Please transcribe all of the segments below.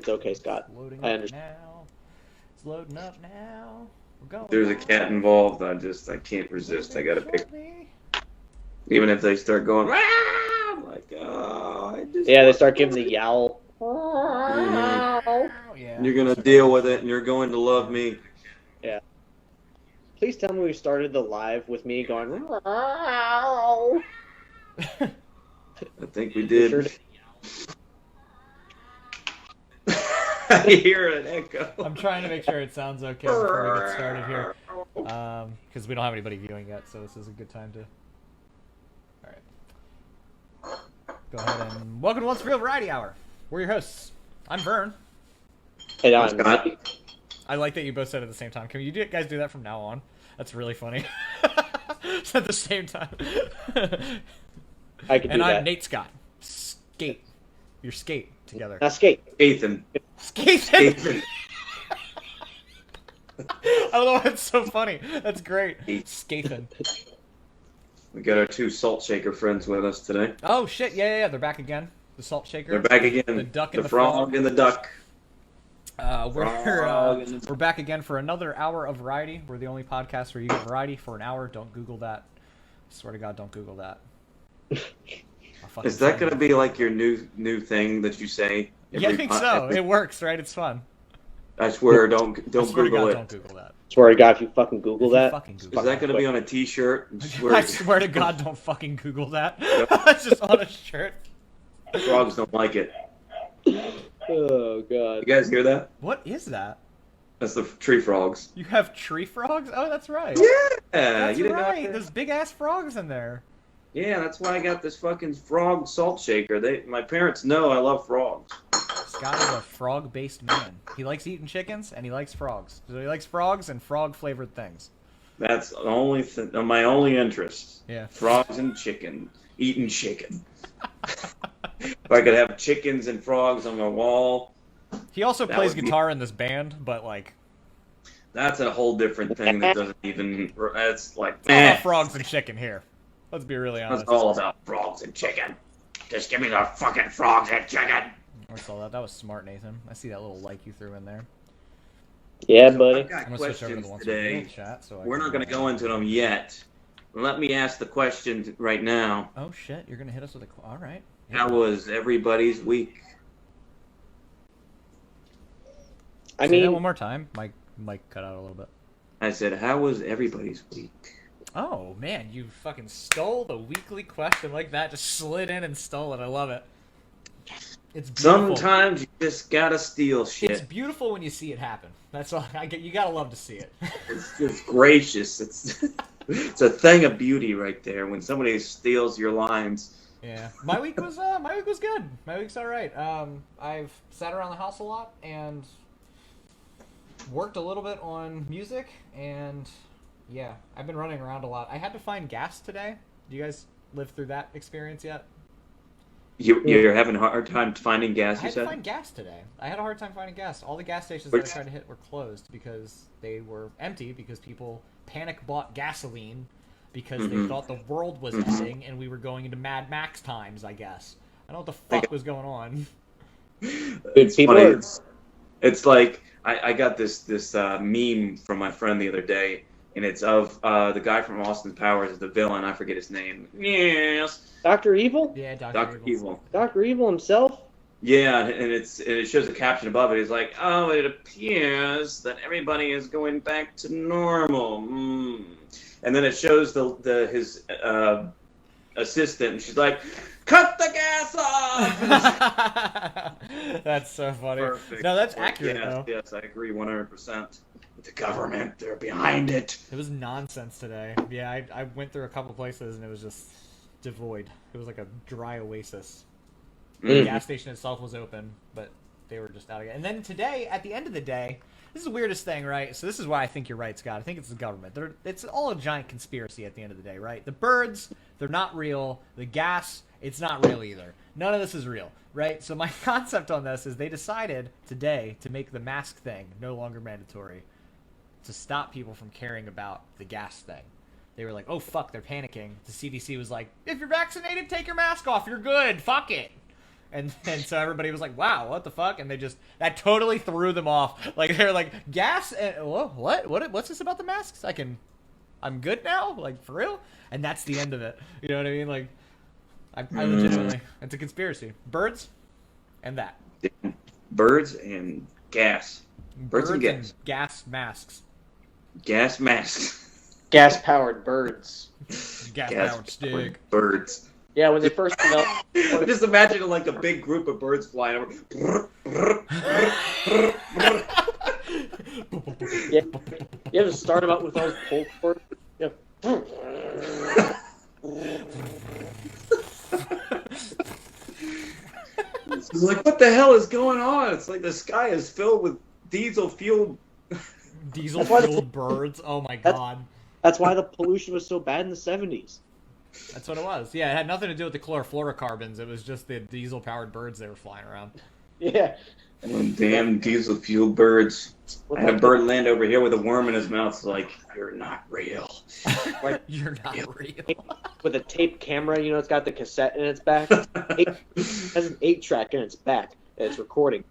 It's okay, Scott. Loading I up understand. now. It's loading up now. We're going. If there's a cat involved, I can't resist. I gotta pick. Shortly. Even if they start going, "Ah!" I'm like, oh, I just Yeah, they want start giving the yowl. Mhm. Oh, yeah. You're gonna deal with it, and you're going to love me. Please tell me we started the live with me going. I think we Sure did. I hear an echo. I'm trying to make sure it sounds okay before we get started here. Because we don't have anybody viewing yet, so this is a good time to... Alright. Go ahead and welcome to Once Real Variety Hour. We're your hosts. I'm Vern. And I'm Scott. I like that you both said it at the same time. Can you guys do that from now on? That's really funny. It's at the same time. I can do And I'm that. Nate Scott. Skate. You're skate together. Now skate. Ethan. Skate. Ethan. I don't know why it's so funny. That's great. Skating. We got our two salt shaker friends with us today. Oh shit! Yeah. They're back again. The salt shaker. They're back again. The duck and the frog frog. and the duck. We're back again for another hour of variety. We're the only podcast where you get variety for an hour. Don't Google that. I swear to God, don't Google that. Is that going to be like your new thing that you say? Yeah, I think so. It works, right? It's fun. I swear, don't I swear to Google God, it. don't Google that. Swear to God, if you fucking Google If you that. fucking Google Is that going to be on a T-shirt? I swear to God, don't fucking Google that. It's just on a shirt. Frogs don't like it. Oh God. You guys hear that? What is that? That's the tree frogs. You have tree frogs? Oh, that's right. Yeah, That's you didn't know right. that? There's big ass frogs in there. Yeah, that's why I got this fucking frog salt shaker. My parents know I love frogs. Scott is a frog-based man. He likes eating chickens and he likes frogs. So he likes frogs and frog-flavored things. That's the only my only interest. Yeah. Frogs and chicken. Eating chicken. If I could have chickens and frogs on my wall, He also That plays would be- guitar in this band, but like that's a whole different thing that doesn't even. That's like. it's all about frogs and chicken here. Let's be really That's honest. all about frogs and chicken. Just give me the fucking frogs and chicken. I saw that. That was smart, Nathan. I see that little like you threw in there. Yeah, buddy. I've got I'm gonna switch over to questions the ones today. from the chat. So We're not going to go into them yet. Let me ask the question right now. Oh shit! You're gonna hit us with a. All right. How was everybody's week? I Say that one mean, more time. Mike cut out a little bit. I said, how was everybody's week? Oh man, you fucking stole the weekly question like that. Just slid in and stole it. I love it. It's beautiful. Sometimes you just gotta steal It's shit. beautiful when you see it happen. That's all. You gotta love to see it. It's gracious. It's it's a thing of beauty right there when somebody steals your lines. Yeah, my week was good. My week's all right. I've sat around the house a lot and worked a little bit on music, and yeah, I've been running around a lot. I had to find gas today. Do you guys live through that experience yet? You're having a hard time finding I gas, you had to said? find gas today. I had a hard time finding gas. All the gas stations Which- that I tried to hit were closed because they were empty because people panic bought gasoline because they Mhm. thought the world was Mhm. ending and we were going into Mad Max times, I guess. I don't know what the fuck was going on. It's people funny. are- It's like I got this meme from my friend the other day, and it's of the guy from Austin Powers, the villain. I forget his name. Yes, Dr. Evil? Yeah, Dr. Evil. Dr. Evil himself? Yeah, and it shows a caption above it. It's like, oh, it appears that everybody is going back to normal. And then it shows his assistant, and she's like, cut the gas off. That's so funny. Perfect. No, that's Like, accurate yes, though. Yes, I agree 100%. The government, they're behind it. It was nonsense today. Yeah, I went through a couple places and it was just devoid. It was like a dry oasis. The Mm. gas station itself was open, but they were just out again. And then today, at the end of the day, this is the weirdest thing, right? So this is why I think you're right, Scott. I think it's the government. It's all a giant conspiracy at the end of the day, right? The birds, they're not real. The gas, it's not real either. None of this is real, right? So my concept on this is they decided today to make the mask thing no longer mandatory to stop people from caring about the gas thing. They were like, oh, fuck, they're panicking. The CDC was like, if you're vaccinated, take your mask off. You're good. Fuck it. And so everybody was like, "Wow, what the fuck?" And that totally threw them off. Like they're like, "Gas? And, what's this about the masks? I'm good now? Like for real?" And that's the end of it. You know what I mean? Like, I legitimately, it's a conspiracy. Birds, and that. Birds and gas. Birds and gas. And gas masks. Gas masks. Gas-powered birds. Gas-powered stick. Birds. Yeah, when they first came out. Just imagine like a big group of birds flying over. Yeah, you have to start them out with those pull cords. Yeah. It's like, what the hell is going on? It's like the sky is filled with diesel-fueled Birds. Oh my god. That's why the pollution was so bad in the 70s. That's what it was. Yeah, it had nothing to do with the chlorofluorocarbons. It was just the diesel-powered birds they were flying around. Yeah. Damn diesel-fueled birds. I had a bird land over here with a worm in his mouth. It's like, you're not real. Like, You're not real. with a tape camera, it's got the cassette in its back. It has an 8-track in its back, and it's recording.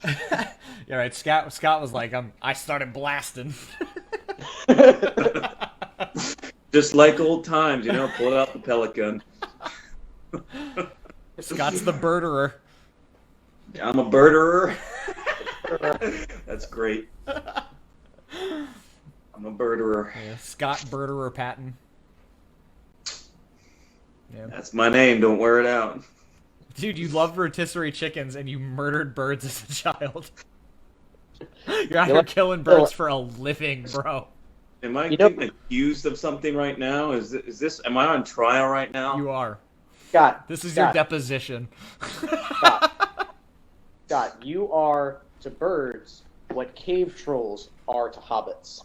Yeah, right. Scott was like, I started blasting. Just like old times, pull out the pellet gun. Scott's the birderer. I'm a birderer. That's great. I'm a birderer. Yeah, Scott Birderer Patton. Yeah. That's my name. Don't wear it out. Dude, you love rotisserie chickens and you murdered birds as a child. You're out here killing birds for a living, bro. Am I getting accused of something right now? Is this? Am I on trial right now? You are. Scott. This is your deposition. Scott, you are to birds what cave trolls are to hobbits.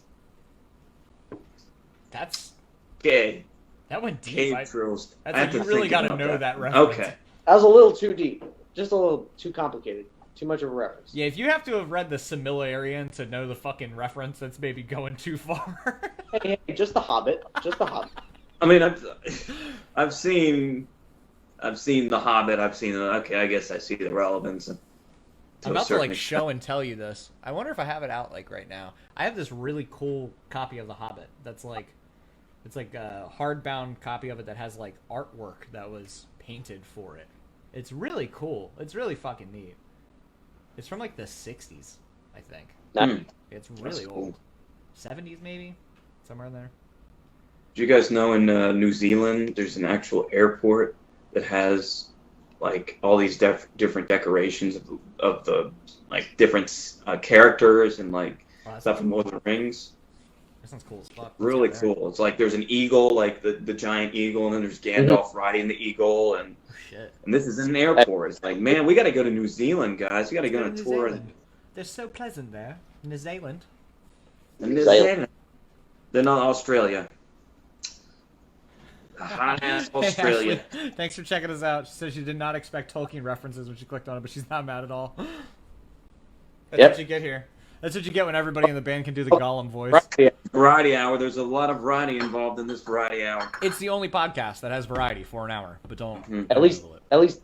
That's okay. That went deep. Cave trolls. You really got to know that reference. Okay. That was a little too deep. Just a little too complicated. Too much of a reference. Yeah, if you have to have read the Similarian to know the fucking reference, that's maybe going too far. Hey, just the Hobbit. Just the Hobbit. I mean, I've seen the Hobbit. Okay, I guess I see the relevance. I'm about to show and tell you this. I wonder if I have it out right now. I have this really cool copy of the Hobbit. That's it's like a hardbound copy of it that has artwork that was painted for it. It's really cool. It's really fucking neat. It's from the 60s, I think. It's really old. 70s maybe? Somewhere in there. Do you guys know in New Zealand there's an actual airport that has all these different decorations of the different characters and stuff from Lord of the Rings? That sounds cool as fuck. Really cool. It's there's an eagle, the giant eagle, and then there's Gandalf riding the eagle, and shit. And this is in an airport. It's man, we got to go to New Zealand, guys. We got to go on a tour. They're so pleasant there, New Zealand. New Zealand. They're not Australia. Australia. Hey, Ashley, thanks for checking us out. She says she did not expect Tolkien references when she clicked on it, but she's not mad at all. That's what you get here. That's what you get when everybody in the band can do the Gollum voice. Variety hour. There's a lot of variety involved in this variety hour. It's the only podcast that has variety for an hour, but don't. At least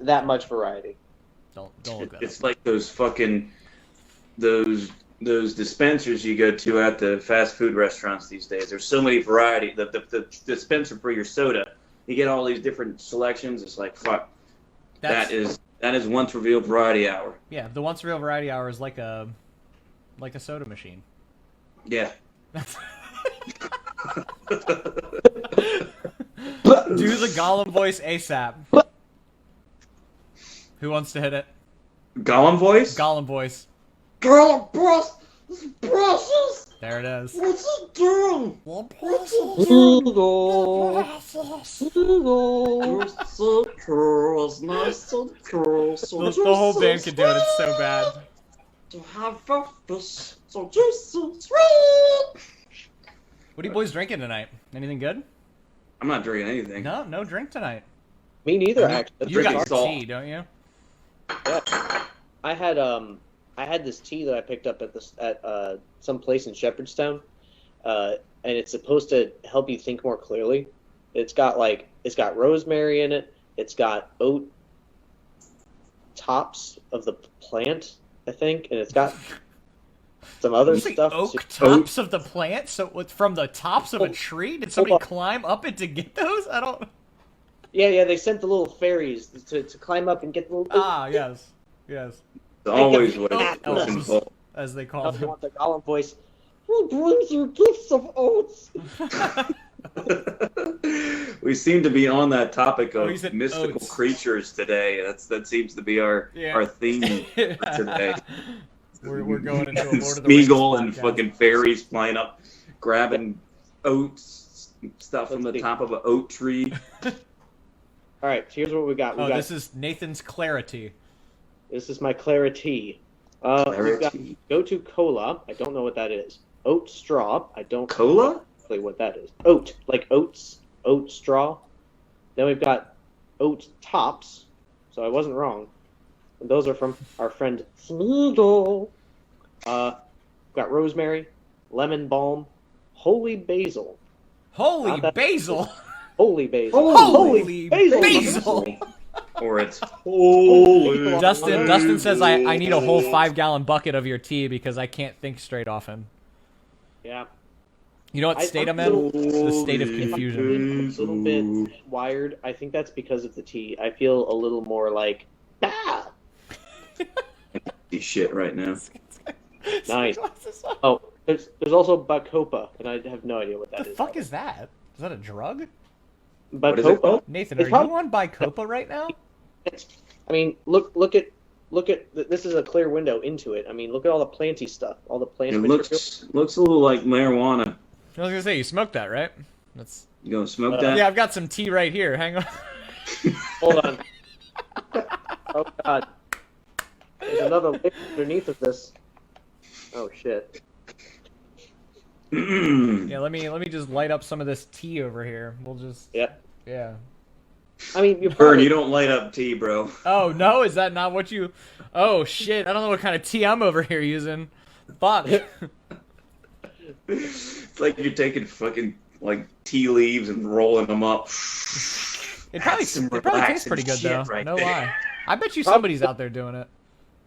that much variety. Don't look at it. It's like those fucking those dispensers you go to at the fast food restaurants these days. There's so many variety. The dispenser for your soda, you get all these different selections. It's fuck. That is once revealed variety hour. Yeah, the once revealed variety hour is like a soda machine. Yeah. Do the Gollum voice ASAP. Who wants to hit it? Gollum voice? Gollum voice. Gollum voice. Precious. There it is. What's he doing? Google. You're so curls, nice so curls. So The whole band can do it. It's so bad. To have a fish, so juicy, sweet. What are you boys drinking tonight? Anything good? I'm not drinking anything. No drink tonight. Me neither, actually. You got drinking salt. tea, don't you? Yeah. I had this tea that I picked up at some place in Shepherdstown, and it's supposed to help you think more clearly. It's got rosemary in it. It's got oat tops of the plant, I think, and it's got some other You say stuff. oak too. tops of the plant? So it's from the tops of a tree? Did somebody Hold on. climb up it to get those? I don't. Yeah, they sent the little fairies to climb up and get the little. Ah, yes, yes. It's always Take what a- it's Elves. involved. As they Oh, call you them. want the Gollum voice? Who brings you gifts of oats? We seem to be on that topic Oh, of he said mystical oats. creatures today. That seems to be our theme for today. We're going into a Lord of the Rings Smeagol and podcast. fucking fairies flying up, grabbing oats stuff from the Let's see. top of an oat tree. All right, here's what we got. We Oh, got this is Nathan's clarity. this is my clarity. We've got Clarity. go to cola. I don't know what that is. Oat straw. I don't Cola? know exactly what that is. Oat, like oats, oat straw. Then we've got oat tops. So I wasn't wrong. And those are from our friend Smeagol. Got rosemary, lemon balm, holy basil. Holy Not that- basil! Holy basil. Holy basil. basil! Or it's holy. Dustin says I need a whole 5-gallon bucket of your tea because I can't think straight often. Yeah. You know what state I'm in? The state of confusion. A little bit wired. I think that's because of the tea. I feel a little more like, ah! Shit right now. Nice. Oh, there's also Bacopa, and I have no idea what that The is. fuck is that? Is that a drug? What is it Bacopa? called? Nathan, It's are probably- you on Bicopa right now? I mean, look at this is a clear window into it. I mean, look at all the planty stuff, all the plant It material. looks a little like marijuana. I was gonna say you smoked that, right? That's You gonna smoke that? yeah. I've got some tea right here. Hang on. Hold on. Oh god. There's another layer underneath of this. Oh shit. Yeah, let me just light up some of this tea over here. We'll just Yep. yeah. I mean, you Burn, probably you don't light up tea, bro. Oh no, is that not what you? Oh shit! I don't know what kind of tea I'm over here using. Fuck. It's like you're taking fucking like tea leaves and rolling them up. It probably That's some it probably tastes relaxing pretty good shit though. right No there. lie. I bet you somebody's out there doing it.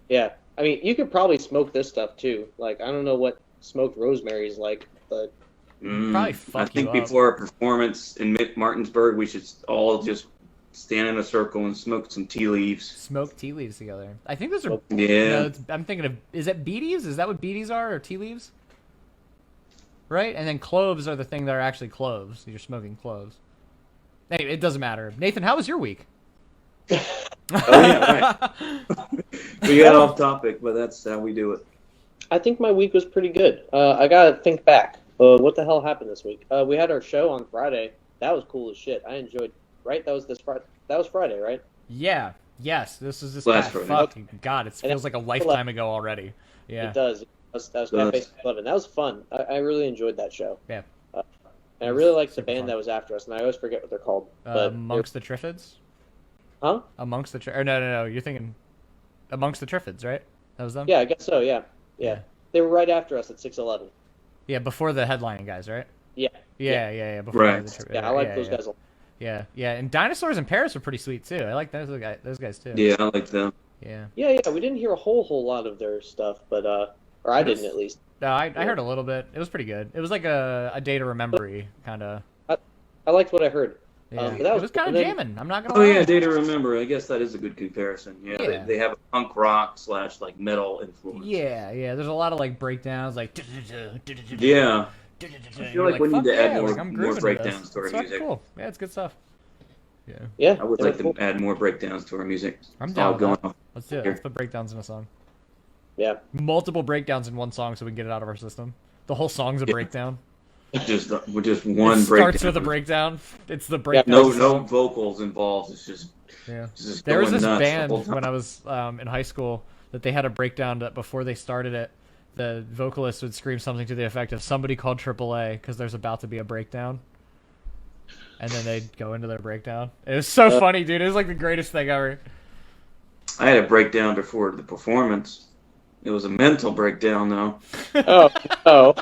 Yeah. I mean, you could probably smoke this stuff too. Like, I don't know what smoked rosemary is like, but Probably fuck I think you up. before our performance in Martinsburg, we should all just stand in a circle and smoke some tea leaves. Smoke tea leaves together. I think those are. Yeah. No, I'm thinking of. Is it beaties? Is that what beaties are, or tea leaves? Right, and then cloves are the thing that are actually cloves. You're smoking cloves. Anyway, it doesn't matter. Nathan, how was your week? Oh yeah, right. We got off topic, but that's how we do it. I think my week was pretty good. I gotta think back. What the hell happened this week? We had our show on Friday. That was cool as shit. I enjoyed. Right? That was this Friday. That was Friday, right? Yeah. Yes. This is this Last guy. Friday. Fucking God! It And feels like a lifetime ago already. Yeah. It does. That was Does. Cafe 11. That was fun. I really enjoyed that show. Yeah. And I really liked the Super band fun. that was after us, and I always forget what they're called. But Amongst the Triffids. huh? Amongst the or no. You're thinking Amongst the Triffids, right? That was them. Yeah, I guess so. Yeah. Yeah. They were right after us at 611. Yeah, before the headlining guys, right? Yeah. Yeah. Before Right. the Yeah, I like those guys a lot. Yeah. And Dinosaurs in Paris are pretty sweet too. I like those guys too. Yeah, I like them. Yeah. Yeah. We didn't hear a whole lot of their stuff, but or I didn't at least. No, I heard a little bit. It was pretty good. It was like a day to remember kind of. I liked what I heard. Yeah. but that It was kind and of then- jamming. I'm not gonna Oh lie. yeah, Day to Remember. I guess that is a good comparison. Yeah, Yeah. They have a punk rock / like metal influence. Yeah. There's a lot of like breakdowns, like. Yeah. I feel like we need to add more I'm more grooving to breakdowns this. to our It's fucking music. Cool. Yeah, it's good stuff. Yeah. Yeah. I would they were like to cool. add more breakdowns to our music. I'm It's down all with going that. off. Let's do it. Here. Let's put breakdowns in a song. Yeah. Multiple breakdowns in one song so we can get it out of our system. The whole song's a Yeah. breakdown. Just one It breakdown. starts with a breakdown. It's the breakdown. No song. vocals involved. It's just Yeah. just There was going this nuts the band whole time. when I was in high school that they had a breakdown that before they started it, the vocalist would scream something to the effect of "Somebody called AAA" because there's about to be a breakdown, and then they'd go into their breakdown. It was so funny, dude. It was like the greatest thing ever. I had a breakdown before the performance. It was a mental breakdown though. Oh.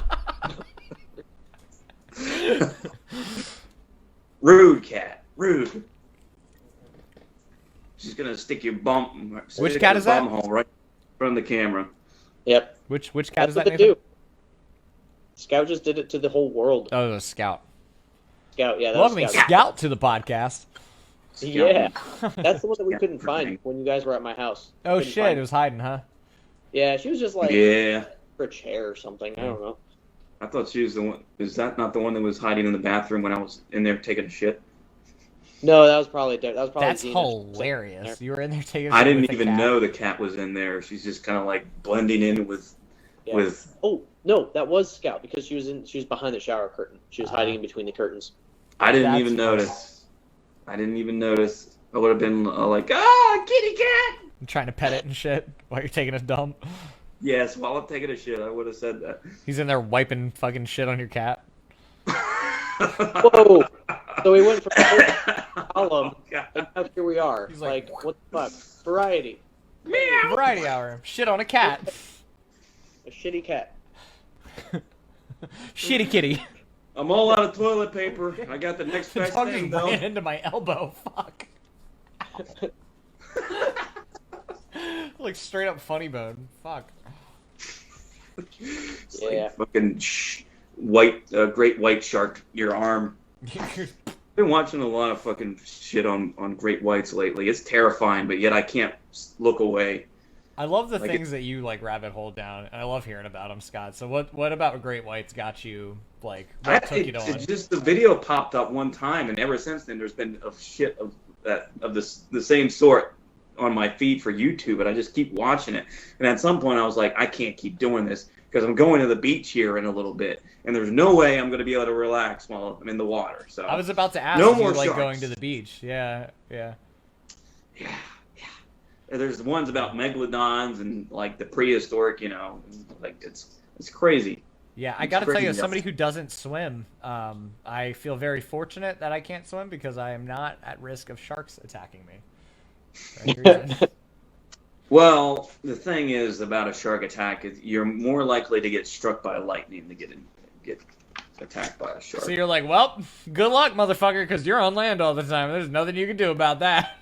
Rude cat. Rude. She's gonna stick your bum. Which stick cat your is that? bum hole right in front of the camera. Yep. Which cat That's is what that, they Nathan? do. Scout just did it to the whole world. Oh, the Scout. Scout, yeah. That Welcoming was Scout. Scout to the podcast. Yeah. That's the one that we Yeah. couldn't find when you guys were at my house. Oh Couldn't shit, find it was hiding, huh? Yeah, she was just like Yeah. for a chair or something. I don't know. I thought she was the one. Is that not the one that was hiding in the bathroom when I was in there taking a shit? No, that was probably That's Xena. hilarious. You were in there taking a I shit didn't with a even cat. know the cat was in there. She's just kind of like blending in with Yeah. with. Oh no, that was Scout because she was behind the shower curtain. She was hiding in between the curtains. I didn't That's even funny. notice. I didn't even notice. I would have been like, kitty cat. I'm trying to pet it and shit while you're taking a dump. Yes, while I'm taking a shit, I would have said that. He's in there wiping fucking shit on your cat. Whoa! So we went from the column, Oh, God. and now here we are. He's Like, like, what the fuck? Variety. Meow. Variety hour. Shit on a cat. A shitty cat. Shitty kitty. I'm all out of toilet paper. I got the next The best dog thing, just though. ran into my elbow. Fuck. Like straight up funny bone. Fuck. It's Yeah. like fucking great white shark your arm. Been watching a lot of fucking shit on great whites lately. It's terrifying, but yet I can't look away. I love the Like things that you like rabbit hole down, and I love hearing about them, Scott. So what about great whites got you like? What took you on? It's just the video popped up one time, and ever since then, there's been a shit of the same sort on my feed for YouTube, and I just keep watching it. And at some point, I was like, I can't keep doing this because I'm going to the beach here in a little bit, and there's no way I'm going to be able to relax while I'm in the water. So I was about to ask No if you more like sharks. going to the beach. Yeah. yeah. There's ones about megalodons and like the prehistoric, like it's crazy. Yeah, I It's got to tell you, crazy, as yes. somebody who doesn't swim, I feel very fortunate that I can't swim because I am not at risk of sharks attacking me. For any reason. Well, the thing is about a shark attack is you're more likely to get struck by lightning than get attacked by a shark. So you're like, well, good luck, motherfucker, because you're on land all the time. There's nothing you can do about that.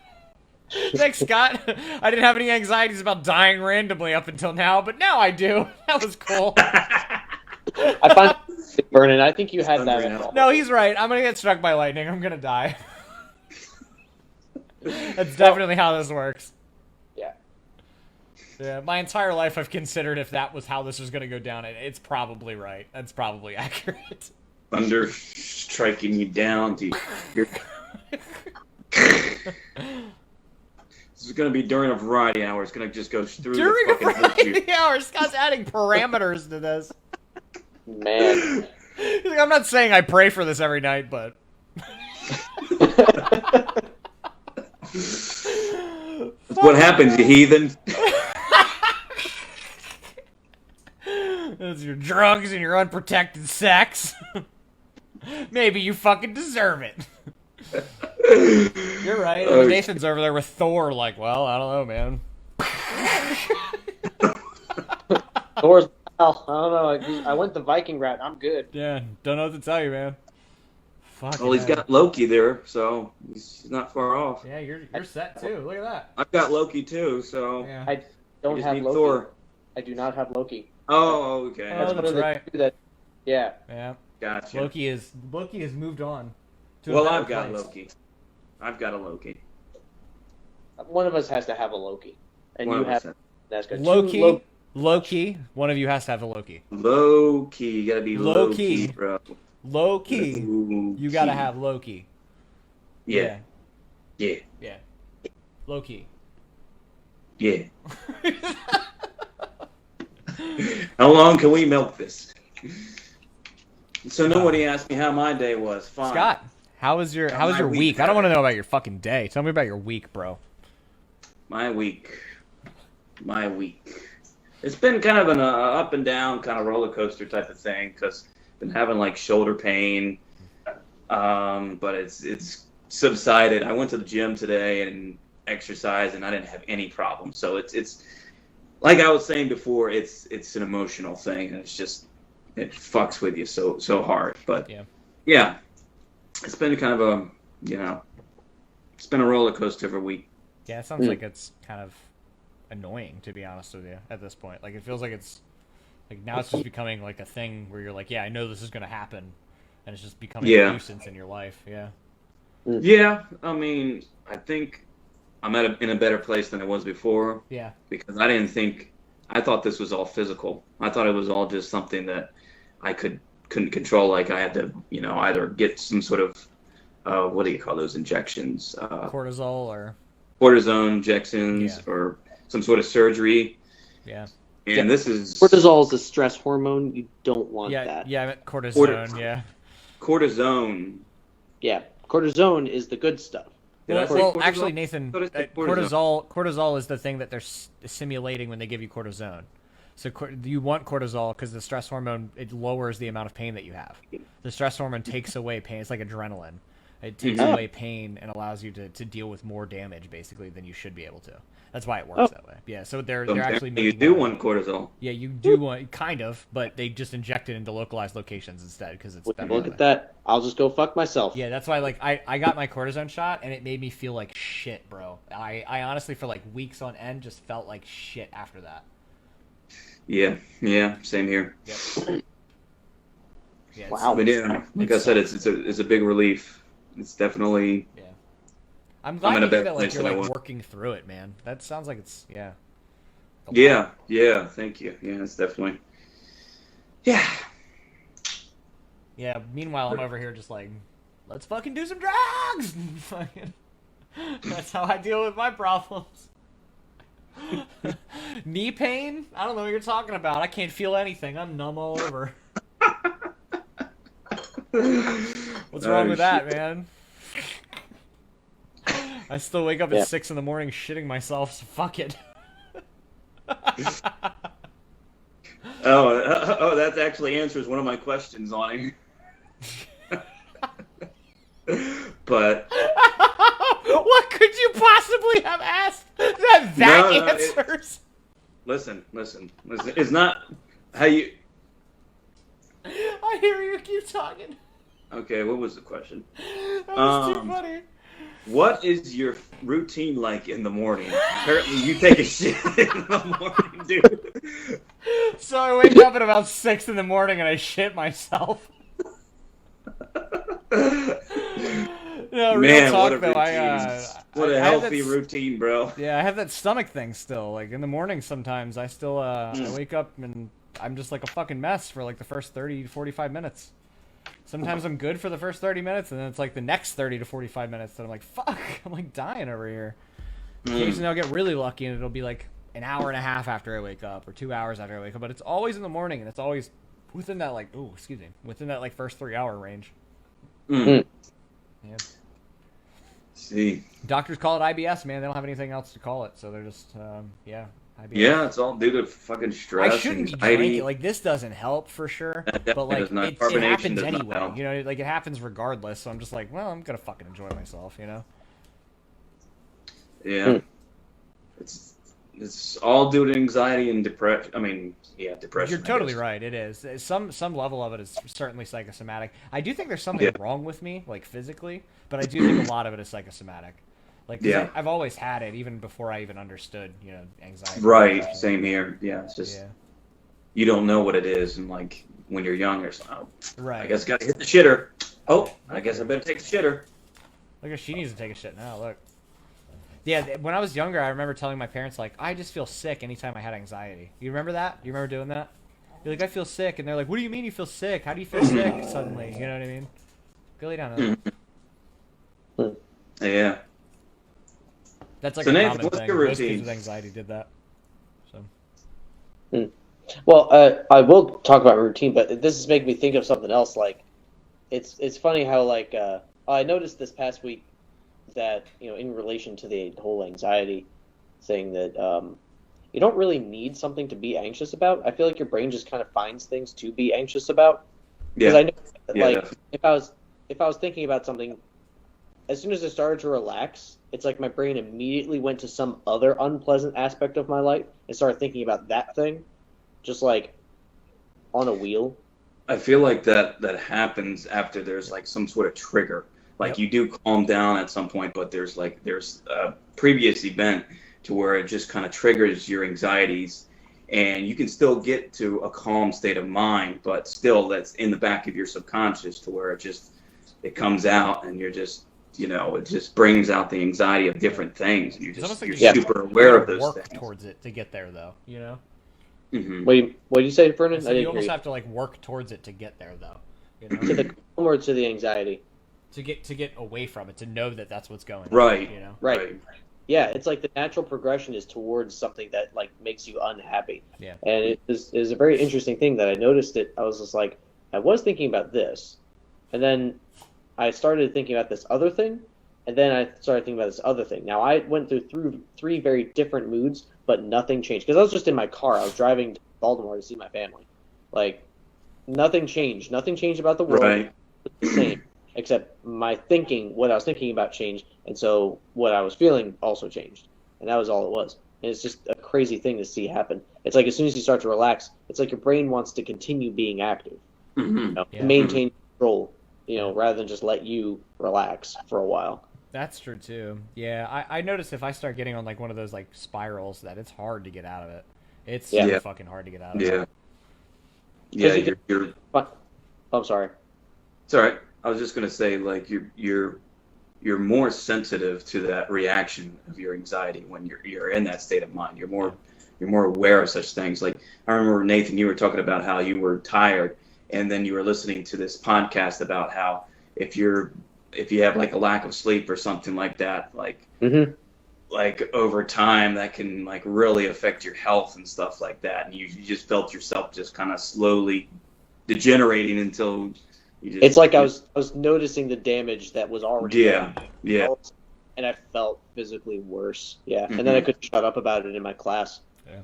Thanks, Scott. I didn't have any anxieties about dying randomly up until now, but now I do. That was cool. I find Vernon. I think you had that. Unreal. No, he's right. I'm gonna get struck by lightning. I'm gonna die. That's definitely how this works. Yeah. Yeah, my entire life I've considered if that was how this was gonna go down. It's probably right. That's probably accurate. Thunder striking you down to your... This is going to be during a variety hour. It's going to just go through During the a fucking hoop you. variety hour, Scott's adding parameters to this. Man. He's like, I'm not saying I pray for this every night, but That's what happens, you heathen. Those are your drugs and your unprotected sex. Maybe you fucking deserve it. You're right. Oh, Nathan's over there with Thor, like, well, I don't know, man. Thor's. Well, I don't know. I went the Viking route. I'm good. Yeah, don't know what to tell you, man. Fuck. Well, he's got Loki there, so he's not far off. Yeah, you're set too. Look at that. I've got Loki too, so Yeah. I don't you just have need Loki. Thor. I do not have Loki. Oh, okay. Oh, That's one that's of the right. two that. Yeah. Yeah. Gotcha. Loki has moved on. To a Well, better I've got place. Loki. I've got a Loki. One of us has to have a Loki, and One you of us have. That's good. Loki. Two Loki. One of you has to have a Loki. Loki. You gotta be Low-key. Loki, bro. Loki. Loki. You gotta have Loki. Yeah. Yeah. Yeah. Loki. Yeah. How long can we milk this? So nobody asked me how my day was. Fine. Scott, how was your my week? week, I don't want to know about your fucking day. Tell me about your week, bro. My week. My week. It's been kind of an up and down kind of roller coaster type of thing because I've been having like shoulder pain, but it's subsided. I went to the gym today and exercised, and I didn't have any problems. So it's like I was saying before, it's an emotional thing, and it's just it fucks with you so hard. But yeah, it's been kind of it's been a roller coaster of a week. Yeah, it sounds like it's kind of annoying, to be honest with you, at this point. Like, it feels like it's like now it's just becoming like a thing where you're like, yeah, I know this is going to happen, and it's just becoming a nuisance in your life. Yeah. Yeah, I mean, I think I'm in a better place than I was before. Yeah. Because I thought this was all physical. I thought it was all just something that I couldn't control. Like I had to, either get some sort of, what do you call those injections? Cortisol or cortisone injections or some sort of surgery. Yeah. And this is cortisol is a stress hormone. You don't want that. Yeah, I meant cortisone. Yeah. Cortisone. Yeah, cortisone is the good stuff. Well, actually, Nathan, cortisol is the thing that they're simulating when they give you cortisone. So you want cortisol because the stress hormone, it lowers the amount of pain that you have. The stress hormone takes away pain. It's like adrenaline. It takes away pain and allows you to deal with more damage, basically, than you should be able to. That's why it works that way. Yeah, so they're actually making... You do want cortisol. Yeah, you do want... Kind of, but they just inject it into localized locations instead because it's better. Look at that. I'll just go fuck myself. Yeah, that's why, like, I got my cortisone shot, and it made me feel like shit, bro. I honestly, for, like, weeks on end, just felt like shit after that. Yeah, same here. Yep. Yeah, wow. But yeah, like I said, it's a big relief. It's definitely... Yeah. I'm glad to hear that, like, you're, like, working through it, man. That sounds like it's, yeah. Yeah, thank you. Yeah, it's definitely... Yeah. Yeah, meanwhile, I'm over here just like, let's fucking do some drugs! That's how I deal with my problems. Knee pain? I don't know what you're talking about. I can't feel anything. I'm numb all over. What's wrong with that, man? I still wake up at 6 in the morning shitting myself, so fuck it. Oh, that actually answers one of my questions on it. But what could you possibly have asked that answers? Listen. It's not how you... I hear you keep talking. Okay, what was the question? That was too funny. What is your routine like in the morning? Apparently you take a shit in the morning, dude. So I wake up at about 6 in the morning and I shit myself. No, real talk, though. What a healthy routine, bro. Yeah, I have that stomach thing still. Like, in the morning sometimes, I still, I wake up and I'm just like a fucking mess for like the first 30 to 45 minutes. Sometimes I'm good for the first 30 minutes, and then it's like the next 30 to 45 minutes that I'm like, fuck, I'm like dying over here. Occasionally I'll get really lucky and it'll be like an hour and a half after I wake up, or 2 hours after I wake up, but it's always in the morning, and it's always within that like, within that like first 3 hour range. Yeah. See. Doctors call it IBS, man. They don't have anything else to call it, so they're just, IBS. Yeah, it's all due to fucking stress. I shouldn't be drinking. Like, this doesn't help for sure, but like it happens anyway. You know, like it happens regardless. So I'm just like, well, I'm gonna fucking enjoy myself. You know. Yeah. It's all due to anxiety and depression. I mean, yeah, depression. You're totally right. It is. Some level of it is certainly psychosomatic. I do think there's something wrong with me, like physically, but I do think a lot of it is psychosomatic. Like, I've always had it, even before I even understood, anxiety. Right, same here. Yeah, it's just, you don't know what it is, and like, when you're young, you're like, oh, right. I guess I gotta hit the shitter. Oh, I guess I better take the shitter. Look at she needs to take a shit now, look. Yeah, when I was younger, I remember telling my parents, like, I just feel sick anytime I had anxiety. You remember that? You remember doing that? You're like, I feel sick, and they're like, what do you mean you feel sick? How do you feel sick suddenly? You know what I mean? Go lay down. Yeah. That's like a Nathan, common what's thing. your Most routine? kids with anxiety did that. So. Well, I will talk about routine, but this is making me think of something else. Like, it's funny how like I noticed this past week that in relation to the whole anxiety thing that you don't really need something to be anxious about. I feel like your brain just kind of finds things to be anxious about. Because I know, like, if I was thinking about something, as soon as I started to relax, it's like my brain immediately went to some other unpleasant aspect of my life and started thinking about that thing, just like on a wheel. I feel like that happens after there's like some sort of trigger. Like Yep. you do calm down at some point, but there's a previous event to where it just kind of triggers your anxieties, and you can still get to a calm state of mind, but still that's in the back of your subconscious to where it comes out, and you're just it just brings out the anxiety of different things, and It's almost like you're you super aware of those work things. towards it to get there, though. You know. Hmm. What do you say, Vernon? So I you didn't hear almost you. have to like work towards it to get there, though. You know. To the calm or to the anxiety? to get away from it, to know that that's what's going on. Right. You know. Right. Yeah, it's like the natural progression is towards something that like makes you unhappy. Yeah. And it is a very interesting thing that I noticed it. I was just like, I was thinking about this, and then I started thinking about this other thing, and then I started thinking about this other thing. Now I went through three very different moods, but nothing changed because I was just in my car. I was driving to Baltimore to see my family. Like nothing changed. Nothing changed about the world. Right. It's the same, except my thinking, what I was thinking about changed, and so what I was feeling also changed, and that was all it was. And it's just a crazy thing to see happen. It's like as soon as you start to relax, it's like your brain wants to continue being active, Hmm. Yeah. maintain control, rather than just let you relax for a while. That's true too. Yeah, I notice if I start getting on like one of those like spirals that it's hard to get out of it. It's Yeah. super fucking hard to get out of it. Yeah. Yeah, Because you you're But I'm sorry. it's all right. I was just gonna say, like, you're more sensitive to that reaction of your anxiety when you're in that state of mind. You're more aware of such things. Like I remember, Nathan, you were talking about how you were tired, and then you were listening to this podcast about how if you have like a lack of sleep or something like that, Mm-hmm. like over time that can like really affect your health and stuff like that, and you just felt yourself just kind of slowly degenerating until you just, It's like I was noticing the damage that was already yeah done, yeah and I felt physically worse. Yeah, and then I couldn't shut up about it in my class. Yeah.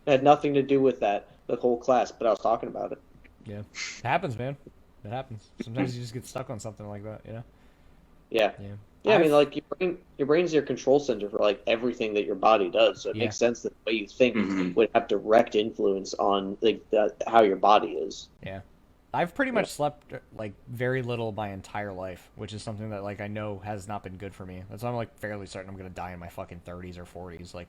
It had nothing to do with that, the whole class, but I was talking about it. It happens, man. It happens. Sometimes you just get stuck on something like that, you know? Yeah. Yeah. Yeah, I mean, like your brain's your control center for like everything that your body does. So it Yeah. makes sense that the way you think Mhm. would have direct influence on like how your body is. I've pretty much slept like very little my entire life, which is something that like I know has not been good for me. That's why I'm like fairly certain I'm gonna die in my fucking 30s or 40s. Like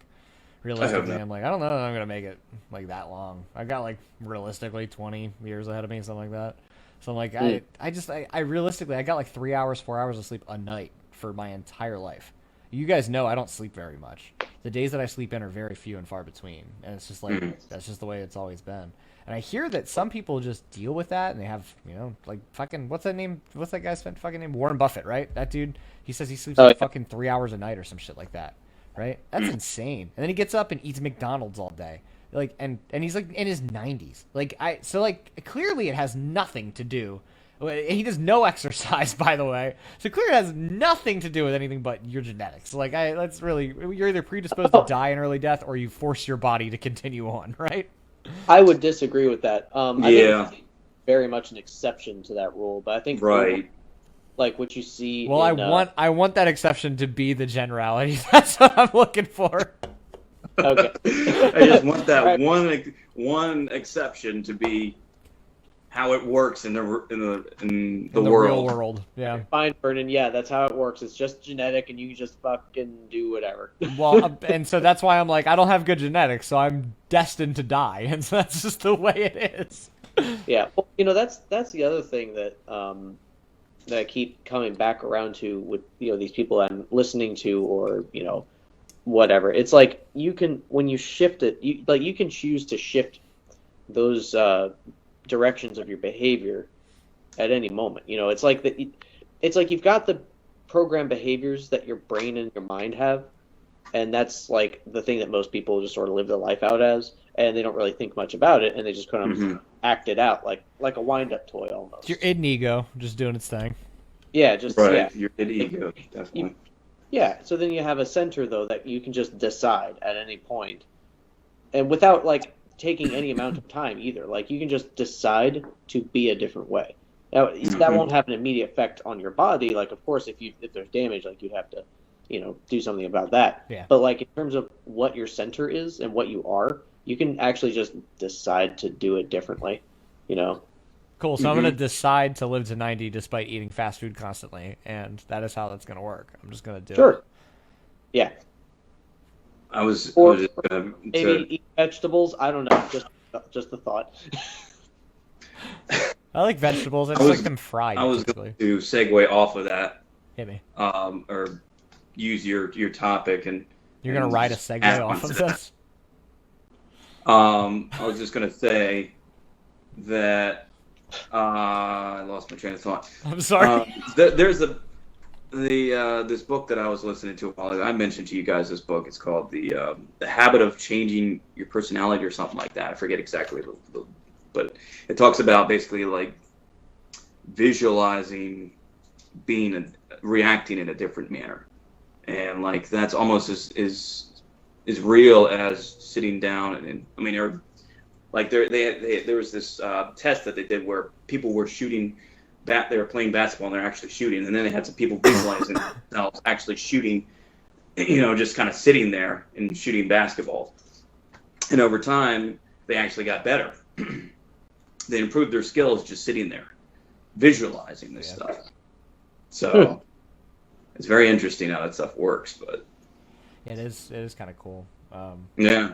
realistically, that. I'm like I don't know that I'm gonna make it like that long. I've got like realistically 20 years ahead of me, something like that. So I'm like I realistically I got like 3 hours, 4 hours of sleep a night for my entire life. You guys know I don't sleep very much. The days that I sleep in are very few and far between, and it's just like that's just the way it's always been. And I hear that some people just deal with that, and they have, like fucking what's that name? What's that guy's fucking name? Warren Buffett, right? That dude. He says he sleeps Oh, like yeah. fucking 3 hours a night or some shit like that, right? That's insane. And then he gets up and eats McDonald's all day, like, and he's like in his 90s. Like clearly it has nothing to do. He does no exercise, by the way. So clearly it has nothing to do with anything but your genetics. Like, that's really, you're either predisposed to die an early death or you force your body to continue on, right? I would disagree with that. I Yeah. think it's very much an exception to that rule, but I think right like what you see. Well, in, I want that exception to be the generality. That's what I'm looking for. Okay. I just want that Right. one exception to be how it works in the In the world. real world, yeah. Fine, Vernon. Yeah, that's how it works. It's just genetic, and you can just fucking do whatever. Well, and so that's why I'm like, I don't have good genetics, so I'm destined to die, and so that's just the way it is. Yeah, well, that's the other thing that that I keep coming back around to with these people I'm listening to, or whatever. It's like when you shift it, you can choose to shift those directions of your behavior at any moment. It's like that. It's like you've got the programmed behaviors that your brain and your mind have, and that's like the thing that most people just sort of live their life out as, and they don't really think much about it, and they just kind of Mhm. act it out like a wind-up toy almost. It's your id and ego just doing its thing. Yeah, just Right, yeah. your ego, definitely. Yeah, so then you have a center though that you can just decide at any point, and without like taking any amount of time either. Like you can just decide to be a different way. Now that won't have an immediate effect on your body. Like of course if there's damage, like you'd have to, do something about that. Yeah. But like in terms of what your center is and what you are, you can actually just decide to do it differently. Cool. So I'm gonna decide to live to 90 despite eating fast food constantly, and that is how that's gonna work. I'm just gonna do it. Sure. Yeah. I was Or just maybe eat vegetables. I don't know. Just a thought. I like vegetables. I just like them fried. I was typically. going to segue off of that, Hit me. or use your topic and You're gonna and ride a just segue add off on of to that. this? I was just gonna say that I lost my train of thought. I'm sorry. There's this book that I was listening to a while ago. I mentioned to you guys this book. It's called the Habit of Changing Your Personality or something like that. I forget exactly, but it talks about basically like visualizing reacting in a different manner, and like that's almost as real as sitting down and I mean, like there was this test that they did where people were shooting. They were playing basketball and they're actually shooting, and then they had some people visualizing themselves actually shooting, just kind of sitting there and shooting basketball. And over time, they actually got better. They improved their skills just sitting there, visualizing this stuff. So it's very interesting how that stuff works. But It is kind of cool. yeah.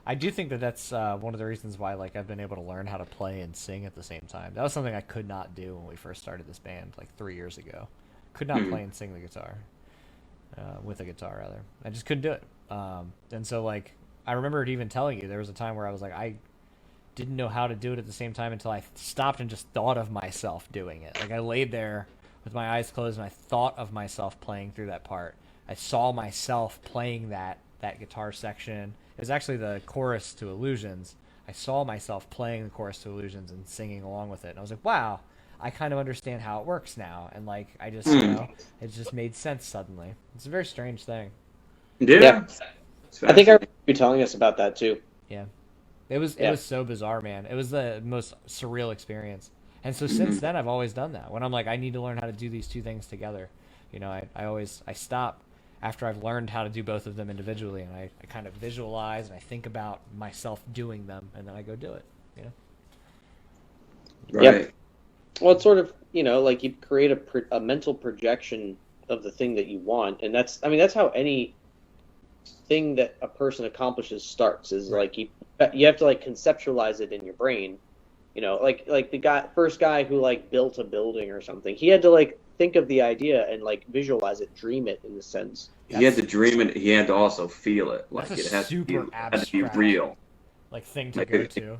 I do think that that's one of the reasons why like I've been able to learn how to play and sing at the same time. That was something I could not do when we first started this band like 3 years ago. Could not play and sing the guitar, with a guitar rather. I just couldn't do it. And so like I remember even telling you there was a time where I was like I didn't know how to do it at the same time until I stopped and just thought of myself doing it. Like I laid there with my eyes closed and I thought of myself playing through that part. I saw myself playing that guitar section. It was actually the chorus to Illusions. I saw myself playing the chorus to Illusions and singing along with it. And I was like, wow, I kind of understand how it works now. And like, I just, it just made sense suddenly. It's a very strange thing. Yeah. I think I remember you telling us about that too. Yeah. It was so bizarre, man. It was the most surreal experience. And so since then, I've always done that. When I'm like, I need to learn how to do these two things together. I stop after I've learned how to do both of them individually, and I kind of visualize and I think about myself doing them, and then I go do it. Right. Yep. Well, it's sort of, like you create a mental projection of the thing that you want, and that's how any thing that a person accomplishes starts. Is like you have to like conceptualize it in your brain. Like the first guy who like built a building or something, he had to like think of the idea and like visualize it, dream it in a sense. He had to dream it. He had to also feel it. Like That's it a had to be abstract, real. like thing to Like go it- to.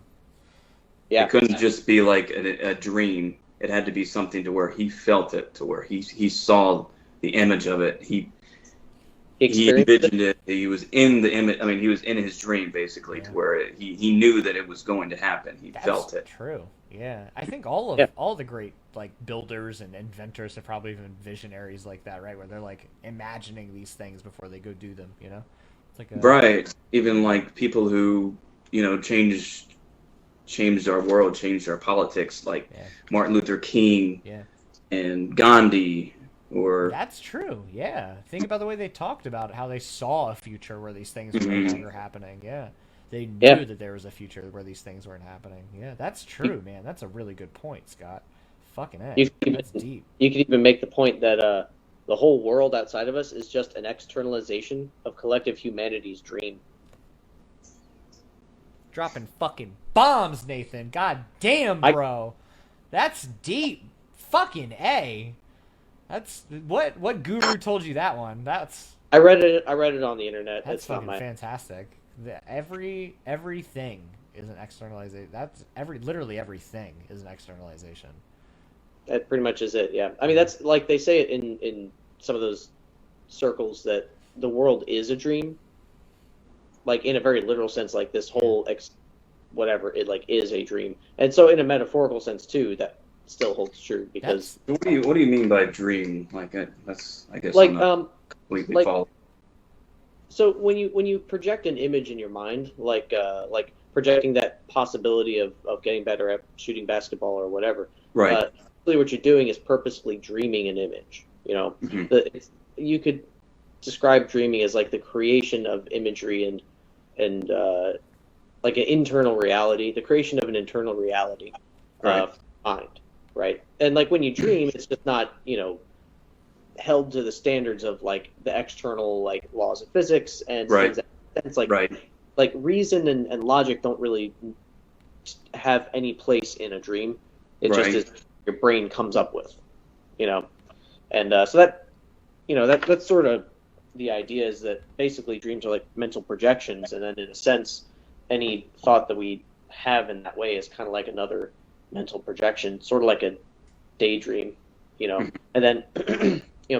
Yeah. It couldn't just be like a dream. It had to be something to where he felt it, to where he saw the image of it. He envisioned it. He was in the image. I mean, he was in his dream basically, to where he knew that it was going to happen. He That's felt it. true. Yeah, I think all the great like builders and inventors have probably been visionaries like that, right? Where they're like imagining these things before they go do them. It's like Right. Even like people who changed our world, changed our politics, like Martin Luther King and Gandhi. Or that's true. Yeah, think about the way they talked about it, how they saw a future where these things were no longer happening. Yeah, they knew that there was a future where these things weren't happening. Yeah, that's true, man. That's a really good point, Scott. Fucking A. That's deep. You could even make the point that the whole world outside of us is just an externalization of collective humanity's dream. Dropping fucking bombs, Nathan. God damn, bro. That's deep. Fucking A. That's what guru told you that one? I read it on the internet. That's It's not fucking fantastic. Everything is an externalization. Literally everything is an externalization. That pretty much is it. Yeah. I mean, that's like they say it in some of those circles that the world is a dream. Like in a very literal sense, like this whole it like is a dream, and so in a metaphorical sense too, that still holds true because. What do you mean by dream? Like I guess like I'm not completely following. So when you project an image in your mind, like projecting that possibility of getting better at shooting basketball or whatever, right? Really what you're doing is purposefully dreaming an image. You could describe dreaming as like the creation of imagery and like an internal reality, the creation of an internal reality, Right. mind, right? And like when you dream, it's just not, held to the standards of like the external like laws of physics and Right. things like that. It's like Right. like reason and logic don't really have any place in a dream. It Right. just is your brain comes up with, and so that that's sort of the idea, is that basically dreams are like mental projections, and then in a sense, any thought that we have in that way is kind of like another mental projection, sort of like a daydream, And then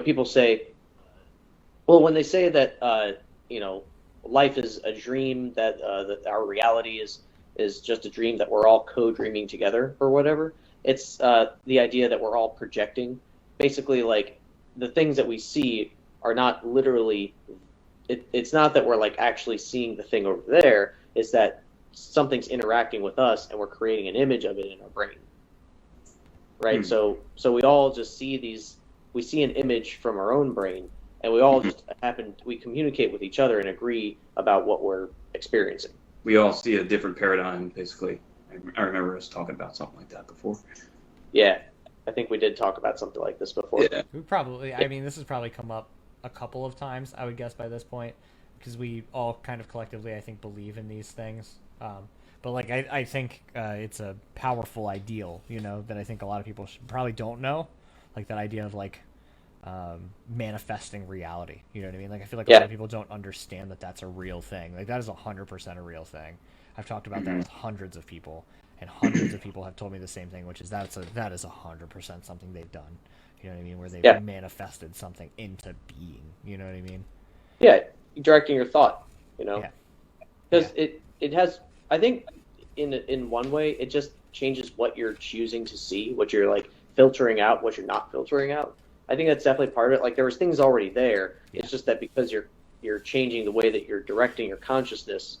people say, well, when they say that life is a dream, that our reality is just a dream, that we're all co-dreaming together or whatever. It's the idea that we're all projecting. Basically, like the things that we see are not literally. It's not that we're like actually seeing the thing over there. It's that something's interacting with us, and we're creating an image of it in our brain. Right. So we all just see these. We see an image from our own brain, and we all just we communicate with each other and agree about what we're experiencing. We all see a different paradigm, basically. I remember us talking about something like that before. Yeah, I think we did talk about something like this before. Yeah. We probably, I mean, this has probably come up a couple of times, I would guess, by this point, because we all kind of collectively, I think, believe in these things. But like, I think it's a powerful ideal, that I think a lot of people probably don't know, like that idea of like manifesting reality. You know what I mean? Like, I feel like a lot of people don't understand that that's a real thing. Like, that is 100% a real thing. I've talked about that with hundreds of people, and hundreds of people have told me the same thing, which is that is 100% something they've done. You know what I mean? Where they've manifested something into being. You know what I mean? Yeah, directing your thought. Yeah. Because it has. I think in one way it just changes what you're choosing to see, what you're like filtering out, what you're not filtering out. I think that's definitely part of it. Like there was things already there. Yeah. It's just that because you're changing the way that you're directing your consciousness,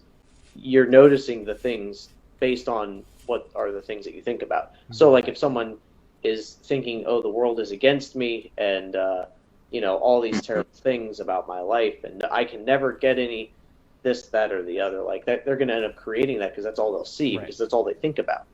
you're noticing the things based on what are the things that you think about. So like if someone is thinking, oh, the world is against me, and all these terrible things about my life, and I can never get any this, that, or the other, like that, they're going to end up creating that because that's all they'll see, because that's all they think about.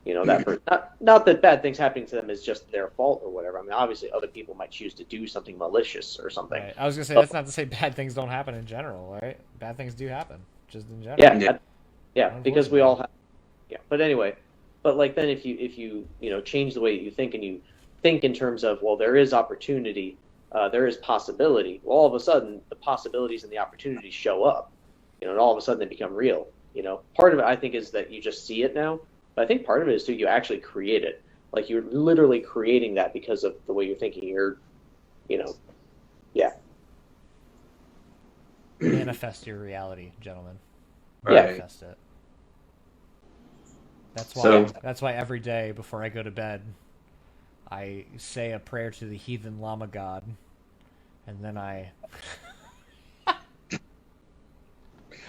Not that bad things happening to them is just their fault or whatever. I mean, obviously other people might choose to do something malicious or something. Right. I was going to say, that's not to say bad things don't happen in general, right? Bad things do happen, just in general. Yeah, because we all have. Yeah, but anyway, like then if you change the way that you think, and you think in terms of, well, there is opportunity, there is possibility. Well, all of a sudden the possibilities and the opportunities show up, and all of a sudden they become real. Part of it I think is that you just see it now, but I think part of it is too you actually create it. Like you're literally creating that because of the way you're thinking. Manifest your reality, gentlemen. Yeah. Manifest it. That's why every day before I go to bed, I say a prayer to the heathen llama god, and then I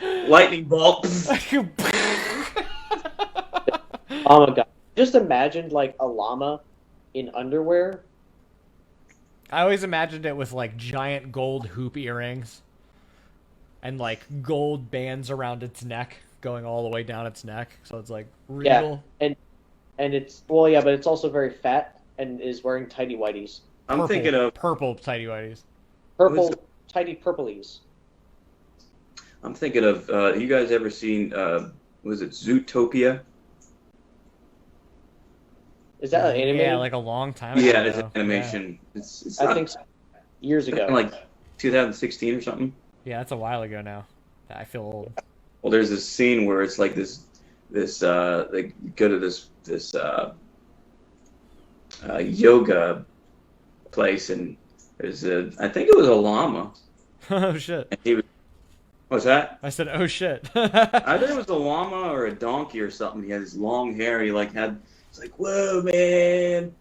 Lightning bolt. Oh my god! Just imagine like a llama in underwear. I always imagined it with like giant gold hoop earrings and like gold bands around its neck going all the way down its neck, so it's like regal. Yeah, and it's but it's also very fat and is wearing tighty whities. I'm thinking of purple tighty whities. Tighty purplies. I'm thinking of. You guys ever seen? Was it Zootopia? Is that an anime? Yeah, like a long time ago. Yeah, it's an animation. Yeah. It's I think so. Years ago. Like 2016 or something. Yeah, that's a while ago now. I feel old. Well, there's this scene where it's like this they go to this yoga place, and there's I think it was a llama. Oh shit. And he was, what's that? I said, oh shit. I think it was a llama or a donkey or something. He had his long hair. It's like, whoa, man.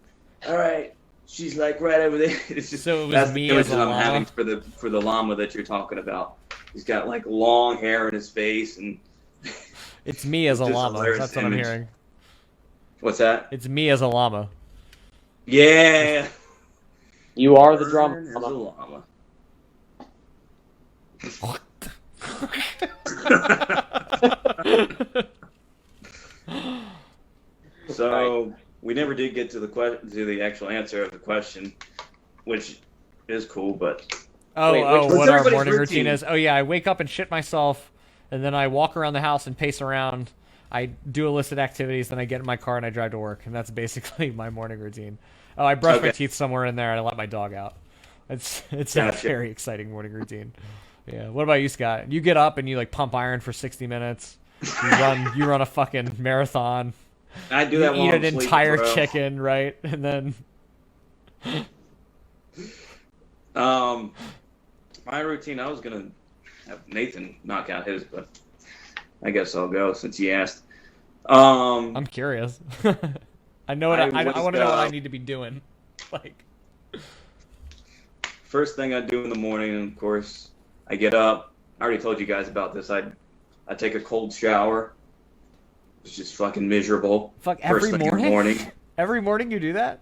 All right. She's like right over there. It's just, so it was that's me the image as a that I'm llama? having for the llama that you're talking about. He's got like long hair in his face, and it's me as a just llama. hilarious That's what I'm image. hearing. What's that? It's me as a llama. Yeah. You are the drama. As a llama. So we never did get to the actual answer of the question, which is cool, but Wait, what's what our everybody's morning routine routine? is. Oh yeah, I wake up and shit myself, and then I walk around the house and pace around. I do illicit activities, then I get in my car and I drive to work, and that's basically my morning routine. Oh, I brush my Okay. teeth somewhere in there and I let my dog out. It's a Gotcha. very exciting morning routine. Yeah. What about you, Scott? You get up and you like pump iron for 60 minutes. You run a fucking marathon. I do You that while eat I'm an sleeping, entire bro. chicken, right? And then My routine, I was gonna have Nathan knock out his, but I guess I'll go since he asked. I'm curious. I know what I want to know what I need to be doing. Like, First thing I do in the morning, of course, I get up. I already told you guys about this. I take a cold shower. It's just fucking miserable. fuck, First every thing in the morning? morning. Every morning you do that?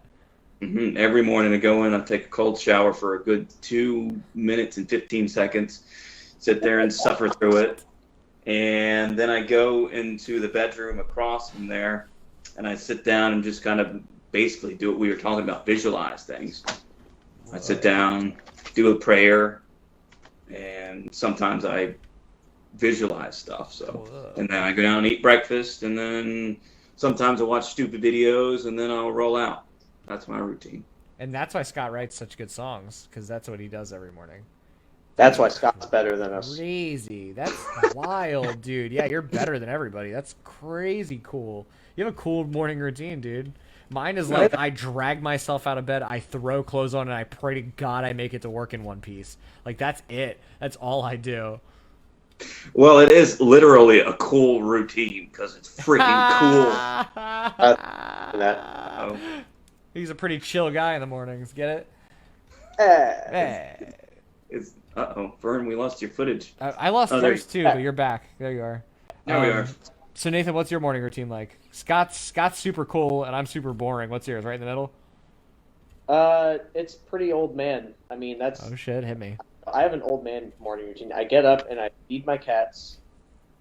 Every morning I go in, I take a cold shower for a good 2 minutes and 15 seconds, sit there and suffer through it. And then I go into the bedroom across from there, and I sit down and just kind of basically do what we were talking about, visualize things. I sit down, do a prayer, and sometimes I visualize stuff. So, and then I go down and eat breakfast, and then sometimes I watch stupid videos, and then I'll roll out. That's my routine. And that's why Scott writes such good songs, because that's what he does every morning. That's why Scott's better than us. Crazy. That's wild, dude. Yeah, you're better than everybody. That's crazy cool. You have a cool morning routine, dude. Mine is like I drag myself out of bed, I throw clothes on, and I pray to God I make it to work in one piece. Like, that's it. That's all I do. Well, it is literally a cool routine because it's freaking cool. That. Oh. He's a pretty chill guy in the mornings. Get it? Eh. It's Vern, we lost your footage. I lost Oh, there yours too, but you're back. There you are. There we are. So Nathan, what's your morning routine like? Scott's super cool, and I'm super boring. What's yours? Right in the middle? It's pretty old man. I mean, that's. Oh shit, hit me. I have an old man morning routine. I get up and I feed my cats,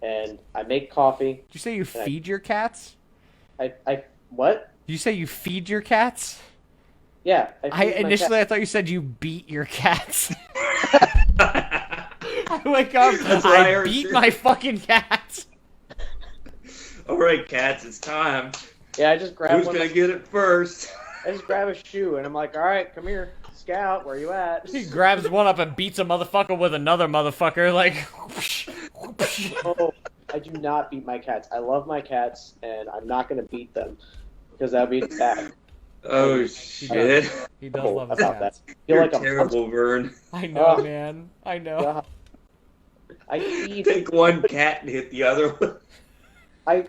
and I make coffee. Did you say you feed your cats? What? Did you say you feed your cats? Yeah. I thought you said you beat your cats. I wake up, That's what I I heard, beat too. my fucking cats. All right, cats, it's time. Yeah, I just grab Who's one. gonna get it first? I just grab a shoe and I'm like, all right, come here, Scout. Where you at? He grabs one up and beats a motherfucker with another motherfucker. Like, Oh, I do not beat my cats. I love my cats, and I'm not gonna beat them because that would be bad. Oh shit! he does Oh, love his about cats. that. I feel You're like I'm terrible, Vern. I know, Oh. man. I know. God. I feed. Take one cat and hit the other one. I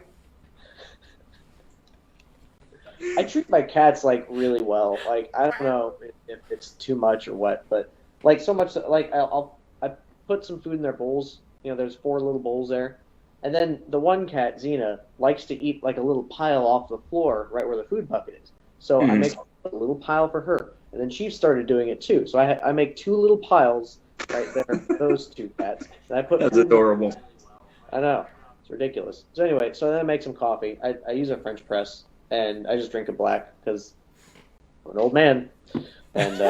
treat my cats like really well. Like I don't know if it's too much or what, but like so much that, like I put some food in their bowls. You know, there's 4 little bowls there, and then the one cat, Xena, likes to eat like a little pile off the floor right where the food bucket is. So I make a little pile for her, and then she started doing it too. So I make 2 little piles right there for those 2 cats, and I put. That's food in- adorable. I know. It's ridiculous. So anyway, so then I make some coffee. I use a French press, and I just drink it black because I'm an old man. And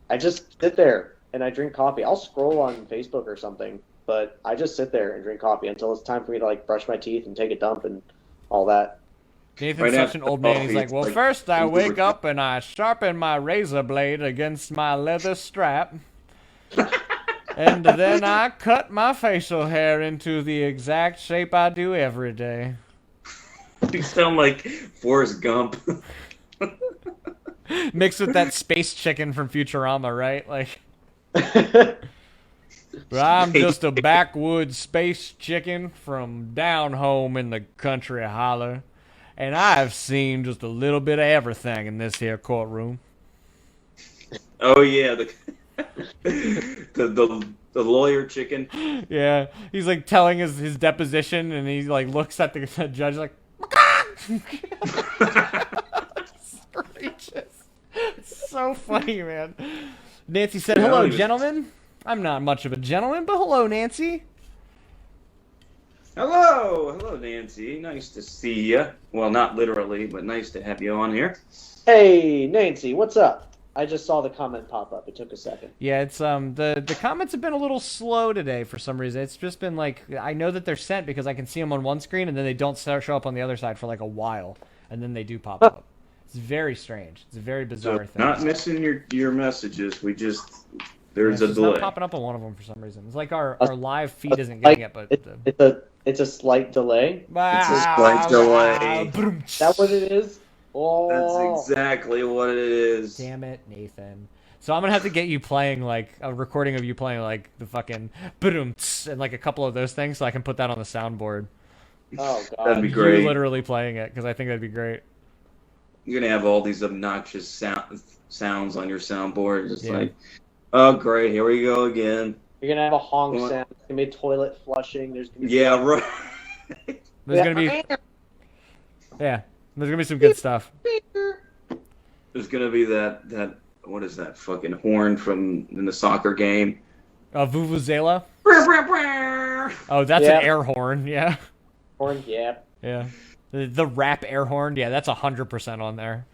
I just sit there and I drink coffee. I'll scroll on Facebook or something, but I just sit there and drink coffee until it's time for me to like brush my teeth and take a dump and all that. Nathan's Right such after an old the man. He's coffee, like, well, like, first I super wake quick. up and I sharpen my razor blade against my leather strap. And then I cut my facial hair into the exact shape I do every day. You sound like Forrest Gump. Mixed with that space chicken from Futurama, right? Like, I'm just a backwoods space chicken from down home in the country holler. And I've seen just a little bit of everything in this here courtroom. Oh yeah, the lawyer chicken. Yeah, he's like telling his deposition, and he like looks at the judge like, outrageous. It's so funny, man. Nancy said, "Hello, gentlemen. I'm not much of a gentleman, but hello, Nancy." Hello, Nancy. Nice to see you. Well, not literally, but nice to have you on here. Hey, Nancy, what's up? I just saw the comment pop up. It took a second. Yeah, it's the comments have been a little slow today for some reason. It's just been like I know that they're sent because I can see them on one screen and then they don't show up on the other side for like a while, and then they do pop up. It's very strange. It's a very bizarre thing. Not missing your messages. We just there's Yeah, a it's just not delay. popping up on one of them for some reason. It's like our live feed isn't getting it, but It's a slight delay. It's a slight delay. Is that what it is? Oh. That's exactly what it is. Damn it, Nathan. So I'm gonna have to get you playing like a recording of you playing like the fucking and like a couple of those things, so I can put that on the soundboard. Oh god. That'd be great. You literally playing it because I think that'd be great. You're gonna have all these obnoxious sounds on your soundboard. Just Yeah. like, oh great, here we go again. You're gonna have a honk What? sound. There's gonna be toilet flushing. There's gonna be Yeah, right. There's gonna be there's gonna be some good stuff. There's gonna be that what is that fucking horn from in the soccer game? Vuvuzela. Oh, that's Yeah. an air horn. Yeah, horn. Yeah. yeah. The rap air horn. Yeah, that's 100% on there.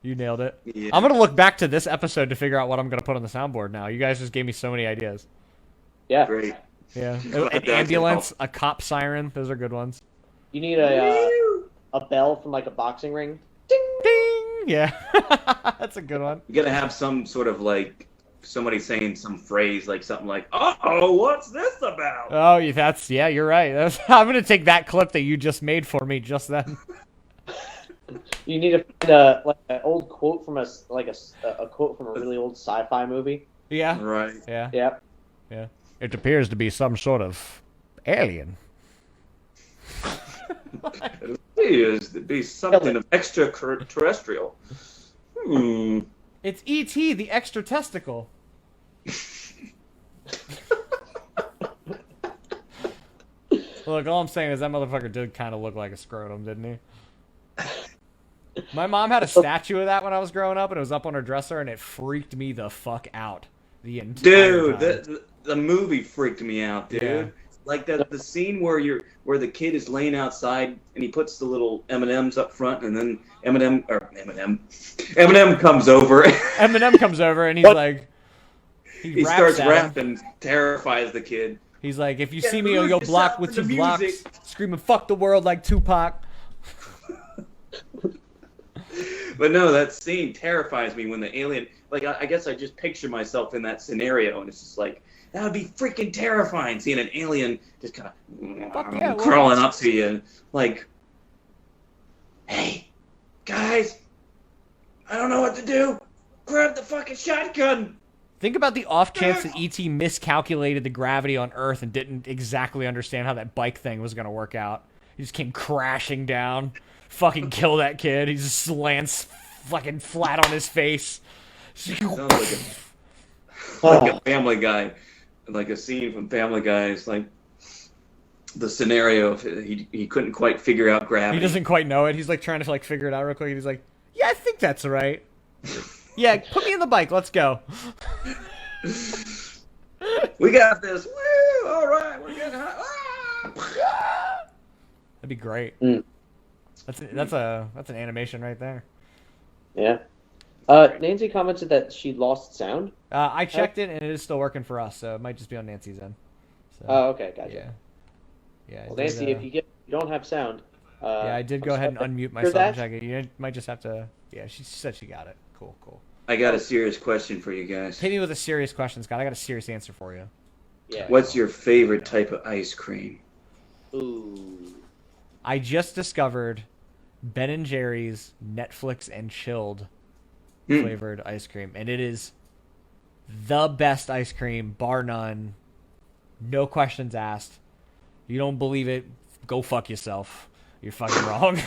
You nailed it. Yeah. I'm gonna look back to this episode to figure out what I'm gonna put on the soundboard now. You guys just gave me so many ideas. Yeah. Great. Yeah, Glad that an can ambulance, a cop siren. Those are good ones. You need a bell from like a boxing ring. Ding! Yeah, that's a good one. You gotta have some sort of like somebody saying some phrase like something like, "Oh, what's this about?" Oh, yeah, you're right. I'm gonna take that clip that you just made for me just then. You need to find like an old quote from a quote from a really old sci-fi movie. Yeah, Right. yeah, Yeah. yeah. It appears to be some sort of alien. It appears to be something of extraterrestrial. It's E.T. the extra testicle. Look, all I'm saying is that motherfucker did kind of look like a scrotum, didn't he? My mom had a statue of that when I was growing up, and it was up on her dresser, and it freaked me the fuck out. The entire Dude, time. the movie freaked me out, dude. Yeah. Like the scene where the kid is laying outside and he puts the little M&Ms up front, and then Eminem comes over. Eminem comes over, and he's like, He raps starts at him. rapping, terrifies the kid. He's like, if you Yeah, see me on lose your block yourself with to 2 the blocks, music. screaming "fuck the world" like Tupac. But no, that scene terrifies me when the alien. Like, I guess I just picture myself in that scenario, and it's just like that would be freaking terrifying seeing an alien just kind Fuck of yeah, crawling up to you, and like, hey, guys, I don't know what to do. Grab the fucking shotgun. Think about the off chance that ET miscalculated the gravity on Earth and didn't exactly understand how that bike thing was going to work out. He just came crashing down, fucking kill that kid. He just lands fucking flat on his face. Sounds like a Family Guy, like a scene from Family Guy. It's like the scenario. If he couldn't quite figure out He gravity. doesn't quite know it. He's like trying to like figure it out real quick. And he's like, "Yeah, I think that's right. Yeah, put me in the bike. Let's go." We got this. Woo! All right, we're getting hot. Ah! That'd be great. Mm. That's an animation right there. Yeah. Nancy commented that she lost sound. I checked it and it is still working for us, so it might just be on Nancy's end. So, Oh, okay, gotcha. yeah. Yeah. Well, I did, Nancy, if you don't have sound. yeah, I did go ahead and unmute myself and check it. You might just have to. Yeah, she said she got it. Cool. I got a serious question for you guys. Hit me with a serious question, Scott. I got a serious answer for you. Yeah. What's your favorite type of ice cream? Ooh. I just discovered Ben and Jerry's Netflix and chilled flavored ice cream, and it is the best ice cream, bar none. No questions asked. You don't believe it? Go fuck yourself. You're fucking wrong.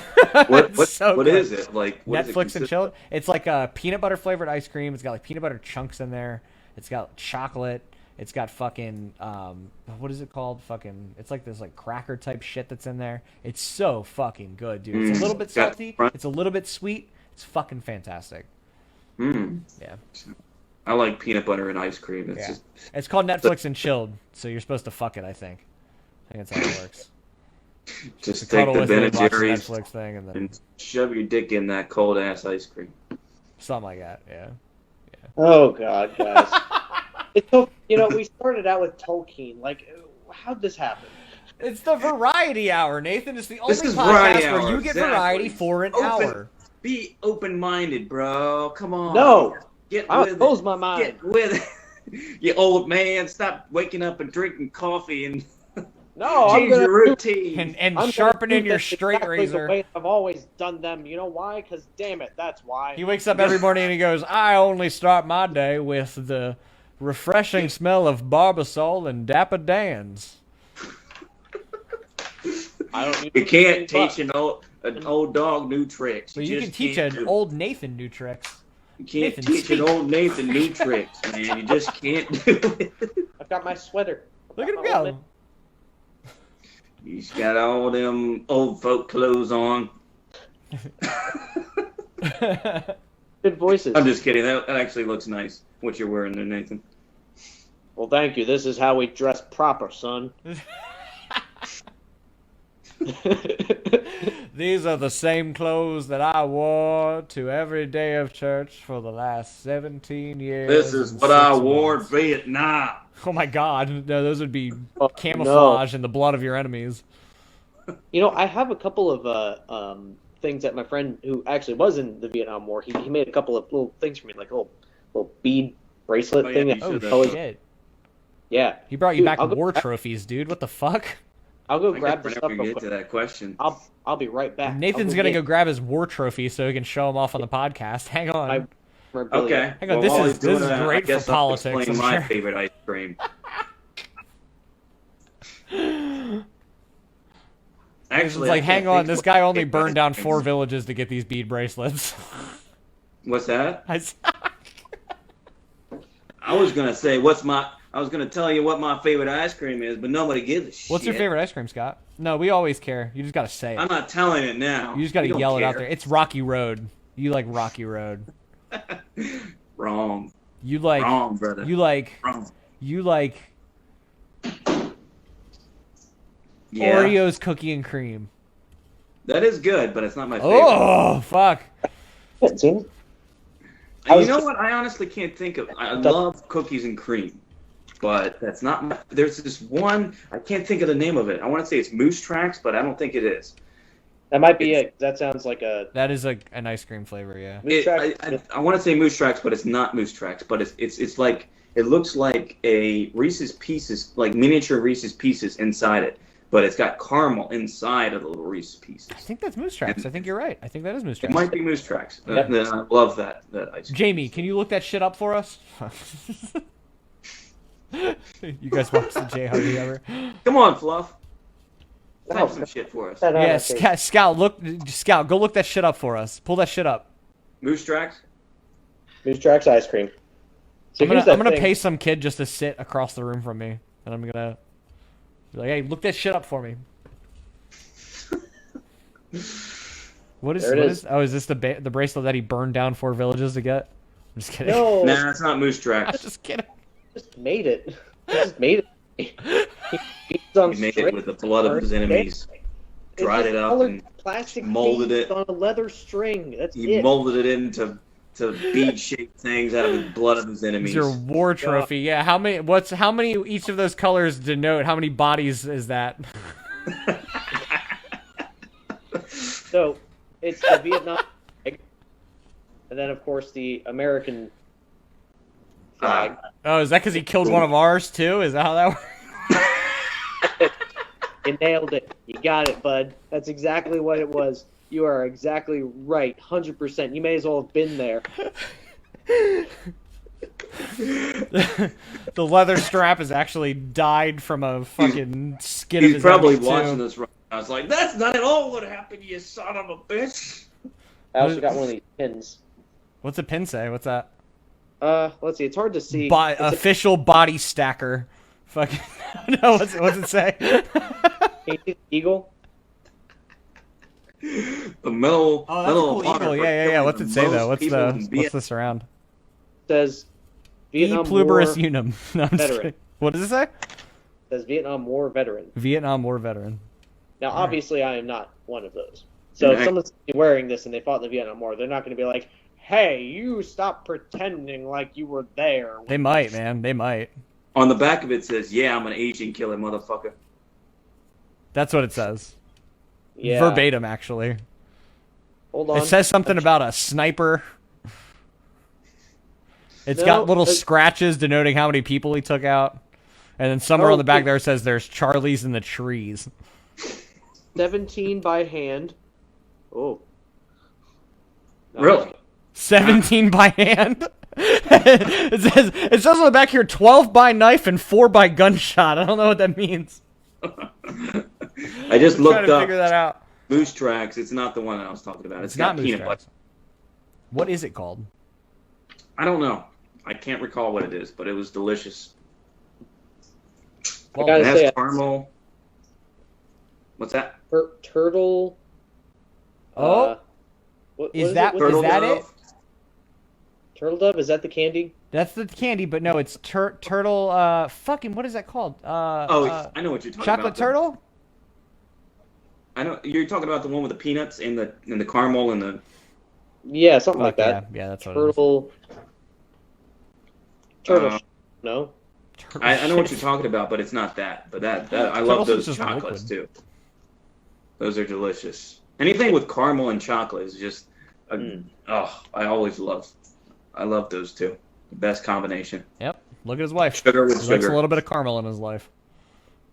What So what good. is it like? What does it Netflix and consist chilled. of? It's like a peanut butter flavored ice cream. It's got like peanut butter chunks in there. It's got chocolate. It's got fucking what is it called? Fucking it's like this like cracker type shit that's in there. It's so fucking good, dude. It's a little bit Got salty. front- It's a little bit sweet. It's fucking fantastic. Mm. Yeah. I like peanut butter and ice cream. It's Yeah. just It's called Netflix and chilled, so you're supposed to fuck it, I think. I think that's how it works. Just take Cuddle the with Ben me, and watch the Jerry's Netflix thing, and then and shove your dick in that cold ass ice cream. something like that. Yeah. Oh God, guys. It's so, we started out with Tolkien. Like, how'd this happen? It's the variety hour, Nathan. It's the only This is podcast variety where hour, you get exactly. variety for an hour. Be open-minded, bro. Come on. No, Get I'll with close it. my mind. Get with it. You old man, stop waking up and drinking coffee and No, I'm change gonna your do- routine. And I'm sharpening gonna do your this straight exactly razor. The way I've always done them. You know why? Because damn it, that's why. He wakes up every morning and he goes, I only start my day with the refreshing smell of Barbasol and Dapper Dan's. I don't need You can't to teach an old dog new tricks. But you can just teach can't an do it. old Nathan new tricks. You can't Nathan, teach speak. an old Nathan new tricks, man. You just can't do it. I've got my sweater. Look at him I've got my go. He's got all them old folk clothes on. Good voices. I'm just kidding. That actually looks nice. What you're wearing there, Nathan. Well, thank you. This is how we dress proper, son. These are the same clothes that I wore to every day of church for the last 17 years. This is and what I 6 wore in months. Vietnam. Oh my god, no, those would be Oh, camouflage in the blood of your enemies. I have a couple of things that my friend who actually was in the Vietnam War, he made a couple of little things for me, like a little bead bracelet Oh, yeah, thing. you that Oh should have. always- shit. Yeah. He brought you Dude, back I'll go war back- trophies, dude. What the fuck? I'll go I grab the guess stuff whenever real you get to quick. that question. I'll be right back. Nathan's I'll gonna get go grab his war trophy so he can show him off on the podcast. Hang on. my memorabilia. Okay. Hang on, well, this while is- he's doing this is that, great I guess for I'll politics, explain I'm my sure. favorite ice cream. Actually, it's like, I hang can't on, think this what guy my only favorite burned ice down cream 4 is. villages to get these bead bracelets. What's that? I I was gonna tell you what my favorite ice cream is, but nobody gives a shit. What's your favorite ice cream, Scott? No, we always care. You just gotta say it. I'm not telling it now. You just gotta don't yell it out care. there. It's Rocky Road. You like Rocky Road. Wrong. You like. Wrong, brother. You like. Wrong. You like Yeah. Oreos cookie and cream. That is good, but it's not my favorite. Oh fuck! Yeah, see? And you know what? I honestly can't think of. I That- love cookies and cream, but that's not. There's this one. I can't think of the name of it. I want to say it's Moose Tracks, but I don't think it is. That might be it. That sounds like a That is an ice cream flavor, yeah. Moose Track. I want to say Moose Tracks, but it's not Moose Tracks. But it's like it looks like a Reese's Pieces, like miniature Reese's Pieces inside it, but it's got caramel inside of the little Reese's Pieces. I think that's Moose Tracks. I think you're right. I think that is Moose It Tracks. might be Moose Tracks. Yep. I love that ice cream. Jamie, can you look that shit up for us? You guys watch the J Hardy ever? Come on, Fluff. Oh, Type some shit for us. that Yeah, okay. Scout, go look that shit up for us. Pull that shit up. Moose Tracks. Moose Tracks ice cream. So I'm here's that gonna thing. pay some kid just to sit across the room from me, and I'm gonna be like, "Hey, look that shit up for me." What is? There it What is. is? Oh, is this the bracelet that he burned down 4 villages to get? I'm just kidding. No, Nah, it's not Moose I'm Tracks. just kidding. just made it. Just made it. He beats on He made string. it with the blood of his enemies. It's Dried just it up colored and plastic molded beads it. on a leather string. That's he it. molded it into bead-shaped things out of the blood of his It's enemies. your war trophy. Yeah. How many? How many? Each of those colors denote how many bodies is that? So it's the Vietnam flag, and then of course the American flag. Oh, is that because he killed one of ours too? Is that how that works? You nailed it. You got it, bud. That's exactly what it was. You are exactly right, 100%. You may as well have been there. The leather strap is actually dyed from a fucking skin of He's his probably enemy, watching too. this right now. I was like, that's not at all what happened, you son of a bitch. I also got one of these pins. What's a pin say? What's that? Let's see. It's hard to see. Bo- It's a- official body stacker. Fucking no. What's it say? painted eagle. The metal. Oh, that's a metal cool honor eagle. for Yeah, yeah, yeah. killing What's the it say though? most What's people in the what's the surround? Says E Vietnam pluberis War. unum. No, I'm just veteran. kidding. What does it say? Says Vietnam War veteran. Vietnam War veteran. Now, obviously, I am not one of those. So if Right. someone's wearing this and they fought in the Vietnam War, they're not going to be like, "Hey, you stop pretending like you were there." They might, man. They might. On the back of it says, "Yeah, I'm an Asian killer, motherfucker." That's what it says. Yeah. Verbatim, actually. Hold on. It says something about a sniper. It's No, got little it- scratches denoting how many people he took out. And then somewhere Oh, on the back it- there says there's Charlie's in the trees. 17 by hand. Oh. No, Really? 17 by hand. it says on the back here 12 by knife and 4 by gunshot. I don't know what that means. I just I'm trying looked to up figure that out. Moose Tracks. It's not the one I was talking about. It's got not Moose peanut Tracks. butter. What is it called? I don't know. I can't recall what it is, but it was delicious. I gotta It has say, caramel. What's that? turtle. Oh, is that it? Is Turtle that dove? it? Turtle dove? Is that the candy? That's the candy, but no, it's turtle. Fucking, what is that called? I know what you're talking Chocolate about. turtle? I know you're talking about the one with the peanuts and the caramel and the. Yeah, something like Fuck that. Yeah, that's what it is. Turtle. Uh, No. Turtle I know what shit. you're talking about, but it's not that. But that I Turtles love is those just chocolates liquid. too. Those are delicious. Anything with caramel and chocolate is just. I always love. I love those two. The best combination. Yep. Look at his wife. Sugar with He likes a sugar. little bit of caramel in his life.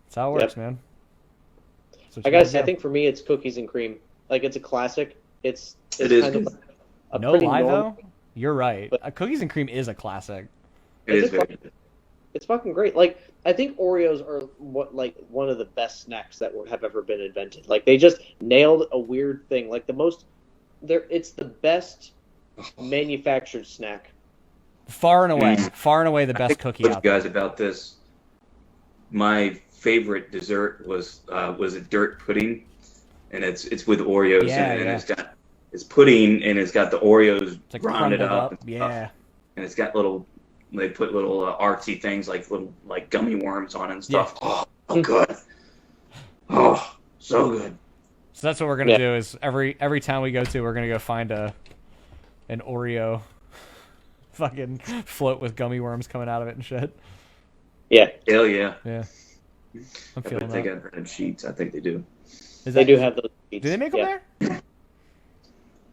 That's how it works, man. That's what I you gotta gotta say, I do. think for me, it's cookies and cream. Like, it's a classic. It's It is kind of good. a No pretty lie, normal- though. You're right. But- Cookies and cream is a classic. It is It's a very good. It's fucking great. Like, I think Oreos are one of the best snacks that have ever been invented. Like, they just nailed a weird thing. Like, it's the best manufactured snack. Far and away the best cookie Told out you there. guys about this. My favorite dessert was a dirt pudding, and it's with Oreos Yeah, in it, yeah. and it's pudding, and it's got the Oreos It's like grounded crumbled up, up. and Yeah. stuff. And it's got they put little artsy things like little gummy worms on it and stuff. Oh, good. Oh, so good. So that's what we're gonna Yeah. do is every town we go to, we're gonna go find an Oreo fucking float with gummy worms coming out of it and shit. Yeah, Hell yeah. Yeah. I'm I feeling think that. I've heard in Sheets. I think they do. Is they that- do have those. Do they make them yeah. there?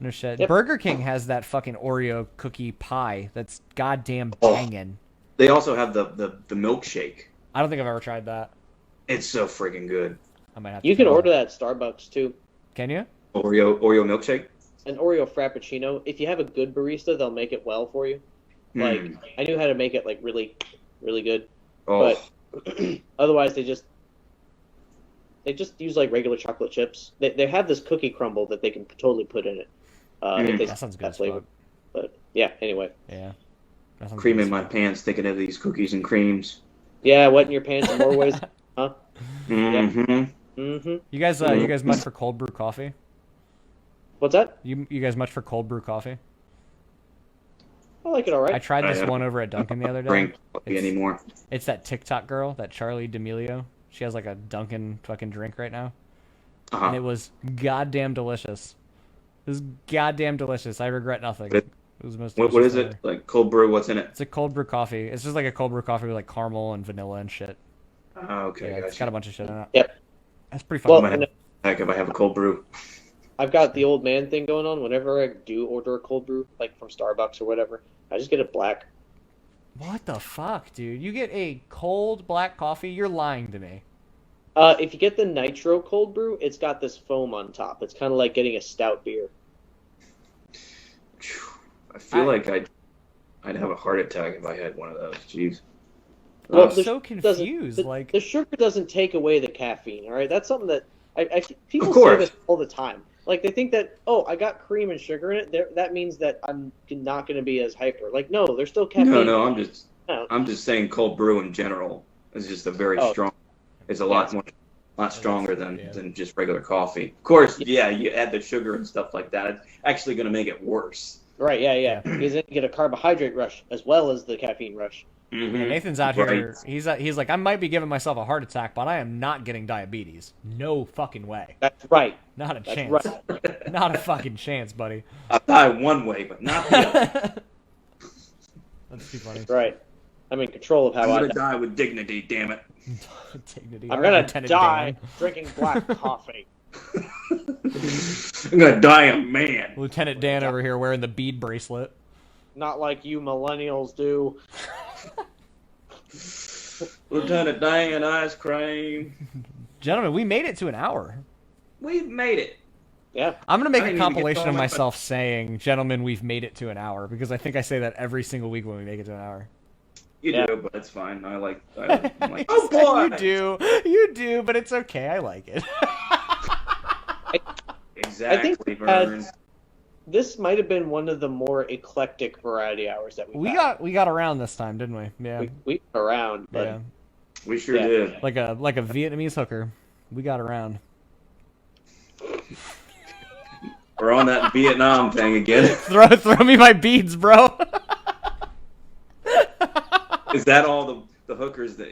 No shit. Yep. Burger King has that fucking Oreo cookie pie that's goddamn Oh. banging. They also have the milkshake. I don't think I've ever tried that. It's so freaking good. I might have to You can try it. order that at Starbucks, too. Can you? Oreo milkshake. An Oreo Frappuccino. If you have a good barista, they'll make it well for you. Like, Mm. I knew how to make it, like, really, really good. Oh, Otherwise, they just use, like, regular chocolate chips. They have this cookie crumble that they can totally put in it. If they That sounds good that as flavor. fuck. But, yeah, anyway. Yeah. That sounds cream good in as my fuck. pants thinking of these cookies and creams. Yeah, wet in your pants in more ways. Huh? Mm-hmm. Mm-hmm. You guys much for cold brew coffee? What's that? You guys much for cold brew coffee? I like it all right. I tried this I- one over at Dunkin' the other day. Drink coffee It's- anymore. It's that TikTok girl, that Charlie D'Amelio. She has like a Dunkin' fucking drink right now. And it Uh-huh. was goddamn delicious. It was goddamn delicious. I regret nothing. But It was the most What delicious is thing it? ever. Like cold brew? What's in it? It's a cold brew coffee. It's just like a cold brew coffee with like caramel and vanilla and shit. Oh, okay, Yeah, it's gotcha. got a bunch of shit in it. Yep. That's pretty Well, fucking might good. Heck, if I have a cold brew. I've got the old man thing going on. Whenever I do order a cold brew, like from Starbucks or whatever, I just get it black. What the fuck, dude? You get a cold black coffee? You're lying to me. If you get the nitro cold brew, it's got this foam on top. It's kind of like getting a stout beer. I feel like I'd have a heart attack if I had one of those. Jeez. Well, I'm the so sugar doesn't- confused. The, Like, the sugar doesn't take away the caffeine. All right, that's something that people Of say course. this all the time. Like they think that I got cream and sugar in it. That means that I'm not going to be as hyper. Like no, there's still caffeine. No, No. I'm just saying cold brew in general is just a very Oh. strong. It's a lot It stronger is, than yeah. than just regular coffee. Of course, yeah, you add the sugar and stuff like that. It's actually going to make it worse. Right? Yeah. Because then you get a carbohydrate rush as well as the caffeine rush. Mhm. Yeah, Nathan's out here. Right. He's like, I might be giving myself a heart attack, but I am not getting diabetes. No fucking way. That's right. Not a That's chance. right. Not a fucking chance, buddy. I'll die one way, but not the other. That's too funny. That's right. I'm in control of I'm how I gonna die. die with dignity, damn it. Dignity. I'm All gonna right, Lieutenant die Dan. drinking black coffee. I'm gonna die a man. Lieutenant Dan over here wearing the bead bracelet. Not like you millennials do. Lieutenant Dan ice cream. Gentlemen, we made it to an hour. We've made it. Yeah. I'm gonna I make a didn't even get compilation to of all my- myself saying, "Gentlemen, we've made it to an hour," because I think I say that every single week when we make it to an hour. You Yeah. do, but it's fine. I'm like, oh boy. You do, but it's okay. I like it. Exactly, we had- Vern. This might have been one of the more eclectic variety hours that we had. got around this time, didn't we? Yeah. We around, but Yeah. We sure Yeah. did. Like a Vietnamese hooker. We got around. We're on that Vietnam thing again. Throw me my beads, bro. Is that all the hookers that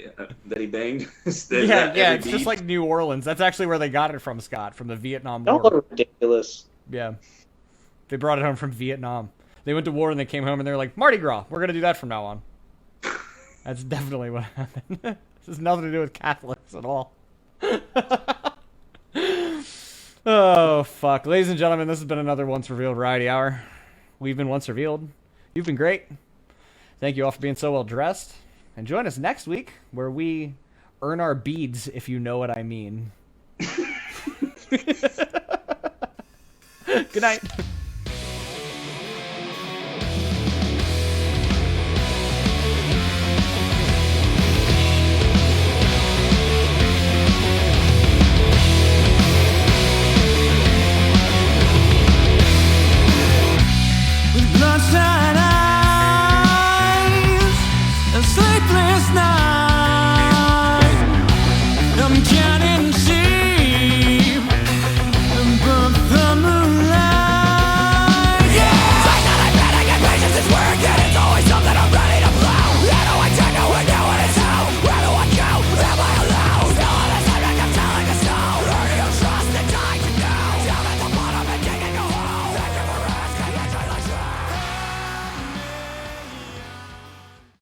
he banged? Is yeah, that yeah. every It's just beat? like New Orleans. That's actually where they got it from, Scott, from the Vietnam y'all War. are ridiculous. Yeah. They brought it home from Vietnam. They went to war and they came home and they're like, Mardi Gras, we're going to do that from now on. That's definitely what happened. This has nothing to do with Catholics at all. Oh, fuck. Ladies and gentlemen, this has been another Once Revealed Variety Hour. We've been Once Revealed. You've been great. Thank you all for being so well dressed. And join us next week where we earn our beads, if you know what I mean. Good night.